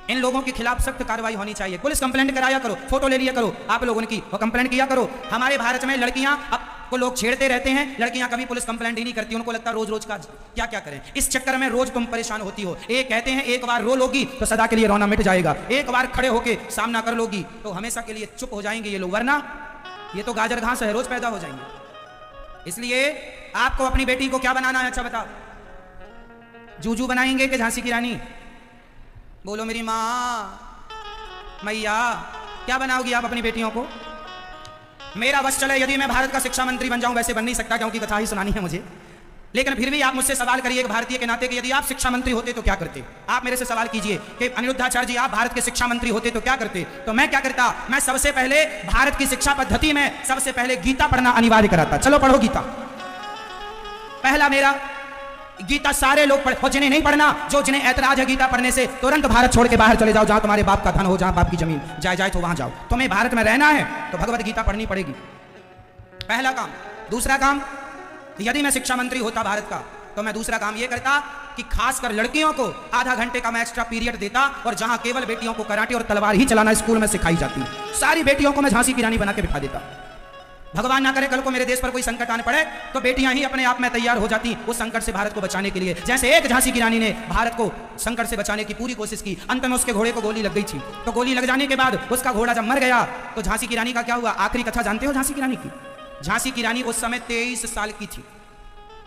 इन लोगों के खिलाफ सख्त कार्रवाई होनी चाहिए। पुलिस कंप्लेंट कराया करो, फोटो ले लिया करो आप लोगों की, वो कंप्लेंट किया करो। हमारे भारत में लड़कियां को लोग छेड़ते रहते हैं, लड़कियां कभी पुलिस कंप्लेंट ही नहीं करती। उनको लगता रोज रोज का क्या क्या करें। इस चक्कर में रोज तुम परेशान होती हो। एक कहते हैं एक बार रो लोगी तो सदा के लिए रोना मिट जाएगा, एक बार खड़े होके सामना कर लोगी तो हमेशा के लिए चुप हो जाएंगे ये लोग, वरना ये तो गाजर घास है, रोज पैदा हो जाएंगे। इसलिए आपको अपनी बेटी को क्या बनाना है? अच्छा बताओ, जूजू बनाएंगे कि झांसी की रानी? बोलो मेरी माँ, मैया, क्या बनाओगी आप अपनी बेटियों को? मेरा बस चले यदि मैं भारत का शिक्षा मंत्री बन जाऊं, वैसे बन नहीं सकता क्योंकि कथा ही सुनानी है मुझे, लेकिन फिर भी आप मुझसे सवाल करिए एक भारतीय के नाते कि यदि आप शिक्षा मंत्री होते तो क्या करते? आप मेरे से सवाल कीजिए कि अनिरुद्धाचार्य जी आप भारत के शिक्षा मंत्री होते तो क्या करते? तो मैं क्या करता? मैं सबसे पहले भारत की शिक्षा पद्धति में सबसे पहले गीता पढ़ना अनिवार्य कराता। चलो पढ़ो गीता, पहला मेरा गीता सारे लोग पढ़े, और जिन्हें नहीं पढ़ना, जो जिन्हें ऐतराज है गीता पढ़ने से, तुरंत भारत छोड़ के बाहर चले जाओ। जहां तुम्हारे बाप का धन हो, जहां बाप की जमीन जाए तो वहां जाओ। तुम्हें भारत में रहना है तो भगवत गीता पढ़नी पड़ेगी, पहला काम। दूसरा काम, यदि मैं शिक्षा मंत्री होता भारत का तो मैं दूसरा काम यह करता कि खासकर लड़कियों को आधा घंटे का मैं एक्स्ट्रा पीरियड देता, और जहां केवल बेटियों को कराटे और तलवार ही चलाना स्कूल में सिखाई जाती, सारी बेटियों को मैं झांसी की रानी बना के बिठा देता। भगवान ना करे कल को मेरे देश पर कोई संकट आने पड़े तो बेटियां ही अपने आप में तैयार हो जाती उस संकट से भारत को बचाने के लिए। जैसे एक झांसी की रानी ने भारत को संकट से बचाने की पूरी कोशिश की, अंत में उसके घोड़े को गोली लग गई थी, तो गोली लग जाने के बाद उसका घोड़ा जब मर गया तो झांसी की रानी का क्या हुआ? आखिरी कथा जानते हो झांसी की रानी की? झांसी की रानी उस समय 23 साल की थी।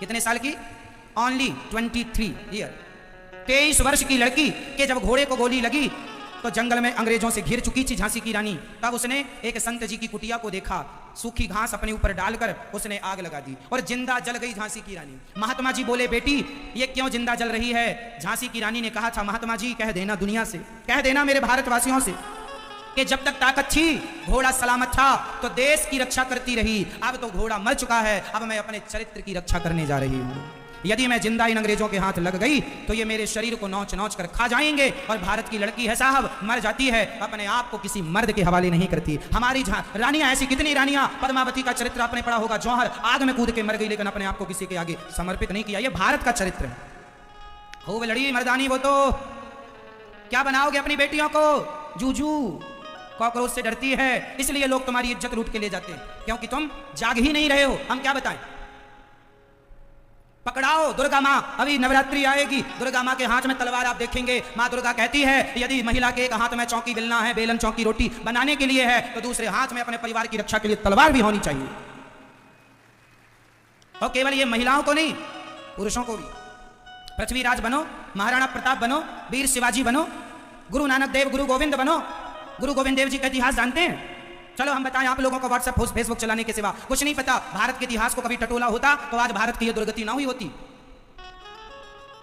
कितने साल की? Only 23 year. 23 वर्ष की लड़की के जब घोड़े को गोली लगी तो जंगल में अंग्रेजों से घिर चुकी थी झांसी की रानी। तब उसने एक संत जी की कुटिया को देखा, सूखी घास अपने ऊपर डालकर उसने आग लगा दी और जिंदा जल गई झांसी की रानी। महात्मा जी बोले, बेटी ये क्यों जिंदा जल रही है? झांसी की रानी ने कहा था, महात्मा जी कह देना दुनिया से, कह देना मेरे भारतवासियों से कि जब तक ताकत थी, घोड़ा सलामत था तो देश की रक्षा करती रही। अब तो घोड़ा मर चुका है, अब मैं अपने चरित्र की रक्षा करने जा रही हूँ। यदि मैं जिंदा इन अंग्रेजों के हाथ लग गई तो ये मेरे शरीर को नोच नोच कर खा जाएंगे, और भारत की लड़की है साहब, मर जाती है, अपने आप को किसी मर्द के हवाले नहीं करती। हमारी रानियां ऐसी कितनी रानियां, पद्मावती का चरित्र आपने पढ़ा होगा, जौहर आग में कूद के मर गई लेकिन अपने आप को किसी के आगे समर्पित नहीं किया। ये भारत का चरित्र है। खूब लड़ी मर्दानी वो तो। क्या बनाओगे अपनी बेटियों को? जूजू, कॉकरोच से डरती है इसलिए लोग तुम्हारी इज्जत लूट के ले जाते हैं, क्योंकि तुम जाग ही नहीं रहे हो। हम क्या बताएं? पकड़ाओ दुर्गा माँ, अभी नवरात्रि आएगी, दुर्गा माँ के हाथ में तलवार आप देखेंगे। माँ दुर्गा कहती है यदि महिला के एक हाथ में चौकी बेलना है, बेलन चौकी रोटी बनाने के लिए है, तो दूसरे हाथ में अपने परिवार की रक्षा के लिए तलवार भी होनी चाहिए। और केवल ये महिलाओं को नहीं, पुरुषों को भी। पृथ्वीराज बनो, महाराणा प्रताप बनो, वीर शिवाजी बनो, गुरु नानक देव, गुरु गोविंद बनो। गुरु गोविंद देव जी का इतिहास जानते हैं? चलो हम बताएं, आप लोगों को व्हाट्सएप फेसबुक चलाने के सिवा कुछ नहीं पता। भारत के इतिहास को कभी टटोला होता तो आज भारत की यह दुर्गति ना हुई होती।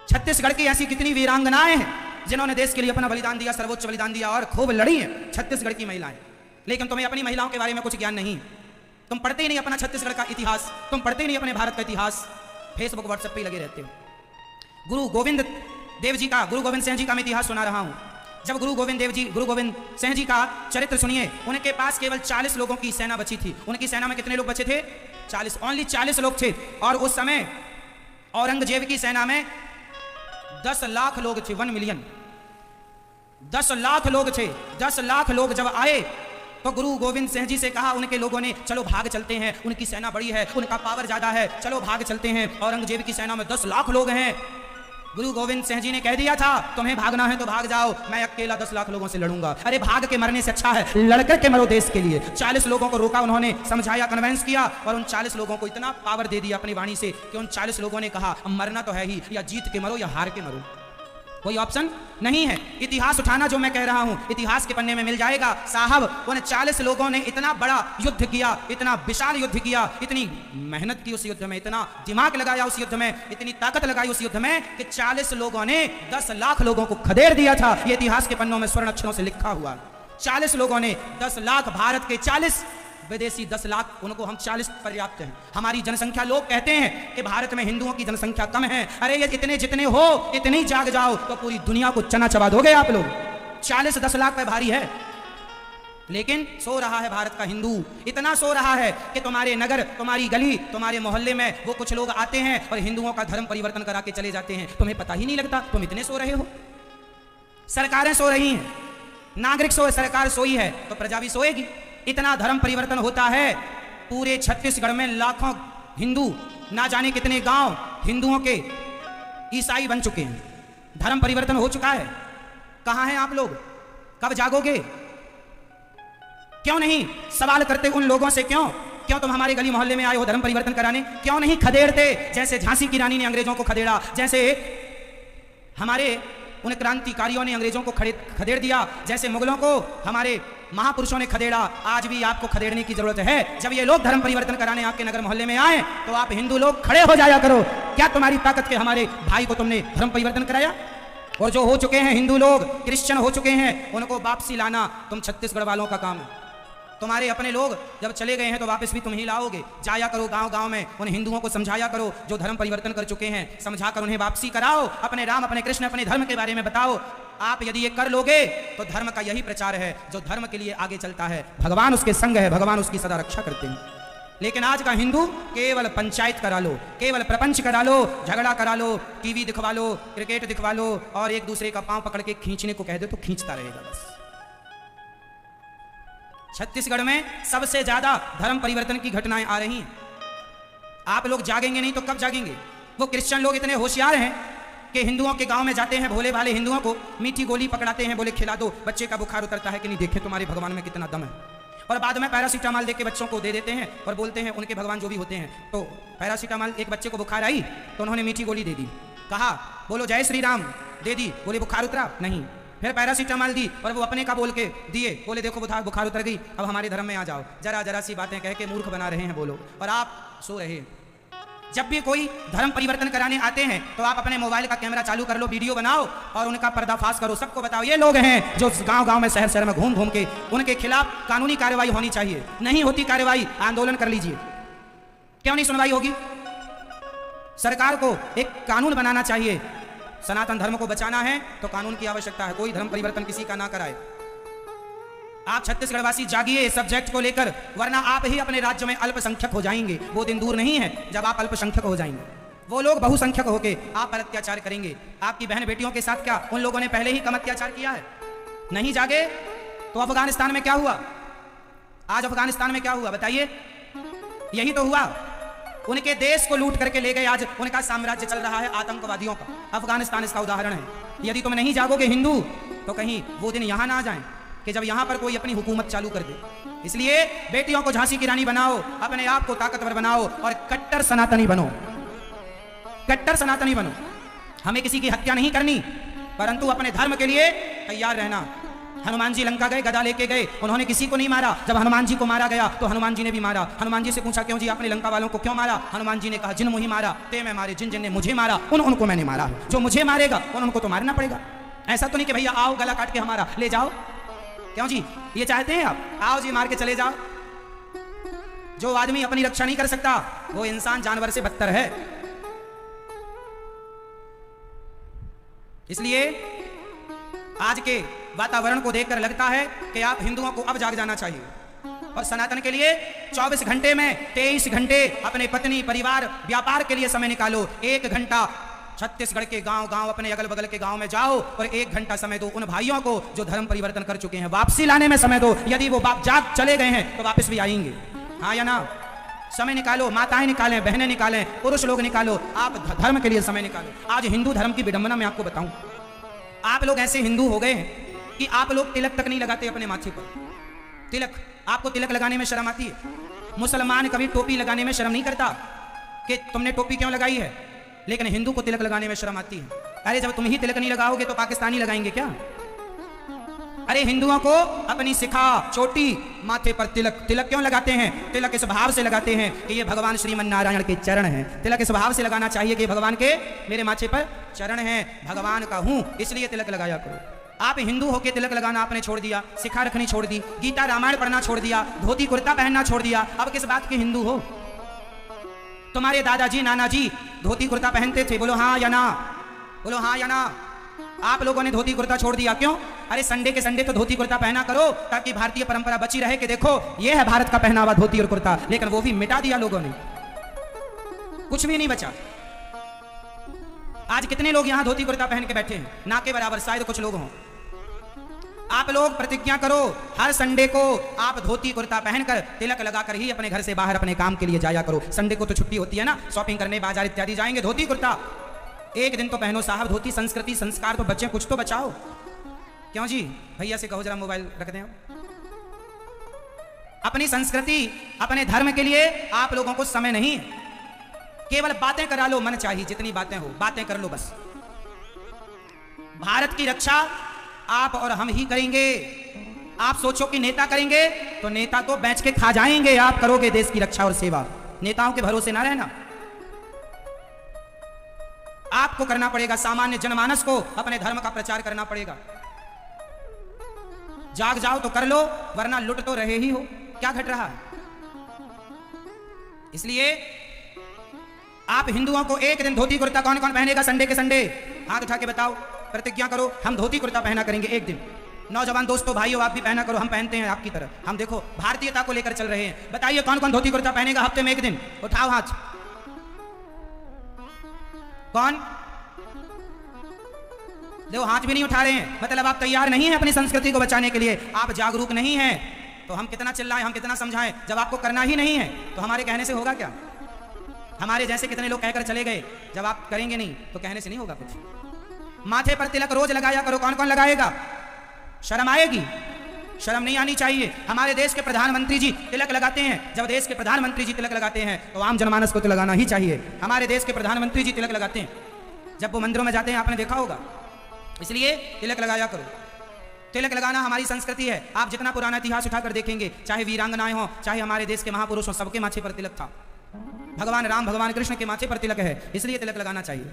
छत्तीसगढ़ की ऐसी कितनी वीरांगनाएं हैं जिन्होंने देश के लिए अपना बलिदान दिया, सर्वोच्च बलिदान दिया और खूब लड़ी हैं छत्तीसगढ़ की महिलाएं। लेकिन तुम्हें अपनी महिलाओं के बारे में कुछ ज्ञान नहीं। तुम पढ़ते ही नहीं अपना छत्तीसगढ़ का इतिहास, तुम पढ़ते ही नहीं अपने भारत का इतिहास, फेसबुक व्हाट्सएप पे ही लगे रहते हो। गुरु गोविंद सिंह जी का मैं इतिहास सुना रहा हूं। जब गुरु गोविंद सिंह जी का चरित्र सुनिए, उनके पास केवल 40 लोगों की सेना बची थी। उनकी सेना में कितने लोग बचे थे? 40, ओनली 40 लोग थे। और उस समय औरंगजेब की सेना में 10 लाख लोग थे, 1 मिलियन, 10 लाख लोग थे। 10 लाख लोग जब आए तो गुरु गोविंद सिंह जी से कहा उनके लोगों ने, चलो भाग चलते हैं, उनकी सेना बड़ी है, उनका पावर ज्यादा है, चलो भाग चलते हैं। औरंगजेब की सेना में 10 लाख लोग हैं। गुरु गोविंद सिंह जी ने कह दिया था तुम्हें भागना है तो भाग जाओ, मैं अकेला 10 लाख लोगों से लड़ूंगा। अरे भाग के मरने से अच्छा है लड़कर के मरो देश के लिए। 40 लोगों को रोका उन्होंने, समझाया, कन्विंस किया, और उन 40 लोगों को इतना पावर दे दिया अपनी वाणी से कि उन 40 लोगों ने कहा मरना तो है ही, या जीत के मरो या हार के मरो, कोई ऑप्शन नहीं है। इतिहास उठाना जो मैं कह रहा हूं इतिहास के पन्ने में मिल जाएगा। साहब उन 40 लोगों ने इतना बड़ा युद्ध किया, इतना विशाल युद्ध किया, इतनी मेहनत की उस युद्ध में, इतना दिमाग लगाया उस युद्ध में, इतनी ताकत लगाई उस युद्ध में कि 40 लोगों ने 10 लाख लोगों को खदेड़ दिया था। यह इतिहास के पन्नों में स्वर्ण अक्षरों से लिखा हुआ। 40 लोगों ने 10 लाख, भारत के 40, विदेशी 10 लाख, उनको हम 40 पर्याप्त हैं। हमारी जनसंख्या, लोग कहते हैं कि भारत में हिंदुओं की जनसंख्या कम है। अरे ये इतने जितने हो इतनी जाग जाओ तो पूरी दुनिया को चना चबा दोगे आप लोग। 40 10 लाख पे भारी है, लेकिन सो रहा है भारत का हिंदू, इतना सो रहा है कि तुम्हारे नगर, तुम्हारी गली, तुम्हारे मोहल्ले में वो कुछ लोग आते हैं और हिंदुओं का धर्म परिवर्तन करा के चले जाते हैं। तुम्हें पता ही नहीं लगता, तुम इतने सो रहे हो। सरकारें सो रही हैं, नागरिक सोए, सरकार सोई है तो प्रजा भी सोएगी। इतना धर्म परिवर्तन होता है। पूरे छत्तीसगढ़ में लाखों हिंदू, ना जाने कितने गांव हिंदुओं के ईसाई बन चुके हैं। धर्म परिवर्तन हो चुका है। कहां हैं आप लोग? कब जागोगे? क्यों नहीं सवाल करते उन लोगों से? क्यों तुम हमारे गली मोहल्ले में आए हो धर्म परिवर्तन कराने? क्यों नहीं खदेड़ते जैसे झांसी की रानी ने अंग्रेजों को खदेड़ा, जैसे हमारे उन क्रांतिकारियों ने अंग्रेजों को खदेड़ दिया, जैसे मुगलों को हमारे महापुरुषों ने खदेड़ा। आज भी आपको खदेड़ने की जरूरत है। जब ये लोग धर्म परिवर्तन कराने आपके नगर मोहल्ले में आए तो आप हिंदू लोग खड़े हो जाया करो। क्या तुम्हारी ताकत के हमारे भाई को तुमने धर्म परिवर्तन कराया? और जो हो चुके हैं हिंदू लोग, क्रिश्चियन हो चुके हैं, उनको वापसी लाना तुम छत्तीसगढ़ वालों का काम है। तुम्हारे अपने लोग जब चले गए हैं तो वापस भी तुम ही लाओगे। जाया करो गांव गांव में, उन हिंदुओं को समझाया करो जो धर्म परिवर्तन कर चुके हैं, समझाकर उन्हें वापसी कराओ। अपने राम, अपने कृष्ण, अपने धर्म के बारे में बताओ। आप यदि ये कर लोगे तो धर्म का यही प्रचार है। जो धर्म के लिए आगे चलता है भगवान उसके संग है, भगवान उसकी सदा रक्षा करते हैं। लेकिन आज का हिंदू केवल पंचायत करा लो, केवल प्रपंच करा लो, झगड़ा करा लो, टीवी दिखवा लो, क्रिकेट दिखवा लो, और एक दूसरे का पांव पकड़ के खींचने को कह दो तो खींचता रहेगा बस। छत्तीसगढ़ में सबसे ज्यादा धर्म परिवर्तन की घटनाएं आ रही हैं। आप लोग जागेंगे नहीं तो कब जागेंगे? वो क्रिश्चियन लोग इतने होशियार हैं कि हिंदुओं के गांव में जाते हैं, भोले भाले हिंदुओं को मीठी गोली पकड़ाते हैं, बोले खिला दो, बच्चे का बुखार उतरता है कि नहीं, देखे तुम्हारे भगवान में कितना दम है। और बाद में पैरासीटामॉल दे के बच्चों को दे देते हैं और बोलते हैं उनके भगवान जो भी होते हैं। तो पैरासीटामॉल, एक बच्चे को बुखार आई तो उन्होंने मीठी गोली दे दी, कहा बोलो जय श्री राम, दे दी, बोले बुखार उतरा नहीं। फिर पैरासीटामॉल दी और वो अपने का बोल के दिए, बोले देखो बुखार उतर गई, अब हमारे धर्म में आ जाओ। जरा सी बातें कह के मूर्ख बना रहे हैं वो लोग, और आप सो रहे हैं। जब भी कोई धर्म परिवर्तन कराने आते हैं तो आप अपने मोबाइल का कैमरा चालू कर लो, वीडियो बनाओ और उनका पर्दाफाश करो, सबको बताओ ये लोग हैं जो गांव-गांव में, शहर-शहर में घूम घूम के उनके खिलाफ कानूनी कार्रवाई होनी चाहिए। नहीं होती कार्रवाई, आंदोलन कर लीजिए। क्यों नहीं सुनवाई होगी? सरकार को एक कानून बनाना चाहिए। सनातन धर्म को बचाना है तो कानून की आवश्यकता है, कोई धर्म परिवर्तन किसी का ना कराए। आप छत्तीसगढ़ वासी जागिए इस सब्जेक्ट को लेकर, वरना आप ही अपने राज्य में अल्पसंख्यक हो जाएंगे। वो दिन दूर नहीं है जब आप अल्पसंख्यक हो जाएंगे। वो लोग बहुसंख्यक होके आप पर अत्याचार करेंगे। आपकी बहन बेटियों के साथ क्या उन लोगों ने पहले ही कम अत्याचार किया है? नहीं जागे तो अफगानिस्तान में क्या हुआ? आज अफगानिस्तान में क्या हुआ बताइए? यही तो हुआ, उनके देश को लूट करके ले गए। आज उनका साम्राज्य चल रहा है आतंकवादियों का। अफगानिस्तान इसका उदाहरण है। यदि तुम नहीं जागोगे हिंदू तो कहीं वो दिन यहां ना आ जाएं कि जब यहां पर कोई अपनी हुकूमत चालू कर दे। इसलिए बेटियों को झांसी की रानी बनाओ, अपने आप को ताकतवर बनाओ और कट्टर सनातनी बनो। कट्टर सनातनी बनो। हमें किसी की हत्या नहीं करनी, परंतु अपने धर्म के लिए तैयार रहना। हनुमान जी लंका गए, गदा लेके गए, उन्होंने किसी को नहीं मारा। जब हनुमान जी को मारा गया तो हनुमान जी ने भी मारा। हनुमान जी से पूछा क्यों जी आपने लंका वालों को क्यों मारा? हनुमान जी ने कहा जिन मुझे मारा ते मैं मारे, जिन जिन ने मुझे मारा उनको मैंने मारा। जो मुझे मारेगा उनको तो मारना पड़ेगा। ऐसा तो नहीं कि भैया आओ गला काट के हमारा ले जाओ। क्यों जी ये चाहते हैं आप? आओ जी मार के चले जाओ। जो आदमी अपनी रक्षा नहीं कर सकता वो इंसान जानवर से बदतर है। इसलिए आज के वातावरण को देखकर लगता है कि आप हिंदुओं को अब जाग जाना चाहिए और सनातन के लिए 24 घंटे में 23 घंटे अपने पत्नी परिवार व्यापार के लिए समय निकालो। 1 घंटा छत्तीसगढ़ के गांव अपने अगल बगल के गांव में जाओ और 1 घंटा समय दो उन भाइयों को जो धर्म परिवर्तन कर चुके हैं, वापसी लाने में समय दो। यदि वो जाग चले गए हैं तो वापस भी आएंगे, हाँ या ना? समय निकालो, माताएं निकालें, बहनें निकालें, पुरुष लोग निकालो, आप धर्म के लिए समय निकालो। आज हिंदू धर्म की विडंबना मैं आपको बताऊं, आप लोग ऐसे हिंदू हो गए हैं कि आप लोग तिलक तक नहीं लगाते अपने माथे पर। तिलक, आपको तिलक लगाने में शर्म आती है। मुसलमान कभी टोपी लगाने में शर्म नहीं करता कि तुमने टोपी क्यों लगाई है, लेकिन हिंदू को तिलक लगाने में शर्म आती है। अरे जब तुम ही तिलक नहीं लगाओगे तो पाकिस्तानी लगाएंगे क्या? अरे हिंदुओं को अपनी शिखा, चोटी, माथे पर तिलक, तिलक क्यों लगाते हैं? तिलक इस भाव से लगाते हैं कि ये भगवान श्रीमन नारायण के चरण हैं। तिलक इस भाव से लगाना चाहिए कि भगवान के मेरे माथे पर चरण हैं, भगवान का हूं, इसलिए तिलक लगाया करो। आप हिंदू होके तिलक लगाना आपने छोड़ दिया, शिखा रखनी छोड़ दी, गीता रामायण पढ़ना छोड़ दिया, धोती कुर्ता पहनना छोड़ दिया। अब किस बात के हिंदू हो? तुम्हारे दादाजी नानाजी धोती कुर्ता पहनते थे, बोलो हाँ या ना? बोलो हाँ या ना? आप लोगों ने धोती कुर्ता छोड़ दिया, क्यों? अरे संडे के संडे तो धोती कुर्ता पहना करो ताकि भारतीय परंपरा बची रहे कि देखो ये है भारत का पहनावा, धोती और कुर्ता। लेकिन वो भी मिटा दिया लोगों ने, कुछ भी नहीं बचा। आज कितने लोग यहां धोती कुर्ता पहन के बैठे हैं? ना के बराबर शायद कुछ लोग हों। आप लोग प्रतिज्ञा करो, हर संडे को आप धोती कुर्ता पहनकर तिलक लगाकर ही अपने घर से बाहर अपने काम के लिए जाया करो। संडे को तो छुट्टी होती है ना, शॉपिंग करने बाजार इत्यादि जाएंगे, धोती कुर्ता एक दिन तो पहनो साहब। धोती संस्कृति संस्कार तो बच्चे, कुछ तो बचाओ। क्यों जी? भैया से कहो जरा मोबाइल रख दें। अपनी संस्कृति, अपने धर्म के लिए आप लोगों को समय नहीं, केवल बातें करा लो, मन चाहिए जितनी बातें हो बातें कर लो बस। भारत की रक्षा आप और हम ही करेंगे। आप सोचो कि नेता करेंगे तो नेता तो बेच के खा जाएंगे, आप करोगे देश की रक्षा और सेवा। नेताओं के भरोसे ना रहना, आपको करना पड़ेगा। सामान्य जनमानस को अपने धर्म का प्रचार करना पड़ेगा। जाग जाओ तो कर लो, वरना लुट तो रहे ही हो। क्या घट रहा है? इसलिए आप हिंदुओं को एक दिन धोती कुर्ता कौन कौन पहनेगा संडे के संडे? हाथ उठा के बताओ, प्रतिज्ञा करो हम धोती कुर्ता पहना करेंगे एक दिन। नौजवान दोस्तों, भाइयों, आप भी पहना करो, हम पहनते हैं आपकी तरह। हम देखो भारतीयता को लेकर चल रहे हैं। बताइए कौन कौन धोती कुर्ता पहनेगा हफ्ते में एक दिन? उठाओ हाथ। कौन? देखो हाथ भी नहीं उठा रहे हैं, मतलब आप तैयार नहीं हैं अपनी संस्कृति को बचाने के लिए, आप जागरूक नहीं हैं। तो हम कितना चिल्लाएं, हम कितना समझाएं? जब आपको करना ही नहीं है तो हमारे कहने से होगा क्या? हमारे जैसे कितने लोग कहकर चले गए, जब आप करेंगे नहीं तो कहने से नहीं होगा कुछ। माथे पर तिलक रोज लगाया करो। कौन कौन लगाएगा? शर्म आएगी? शर्म नहीं आनी चाहिए। हमारे देश के प्रधानमंत्री जी तिलक लगाते हैं। जब देश के प्रधानमंत्री जी तिलक लगाते हैं तो आम जनमानस को तो लगाना ही चाहिए। हमारे देश के प्रधानमंत्री जी तिलक लगाते हैं जब वो मंदिरों में जाते हैं, आपने देखा होगा। इसलिए तिलक लगाया करो। तिलक लगाना हमारी संस्कृति है। आप जितना पुराना इतिहास उठाकर देखेंगे, चाहे वीरांगनाएं हो, चाहे हमारे देश के महापुरुष हो, सबके माथे पर तिलक था। भगवान राम, भगवान कृष्ण के माथे पर तिलक है, इसलिए तिलक लगाना चाहिए।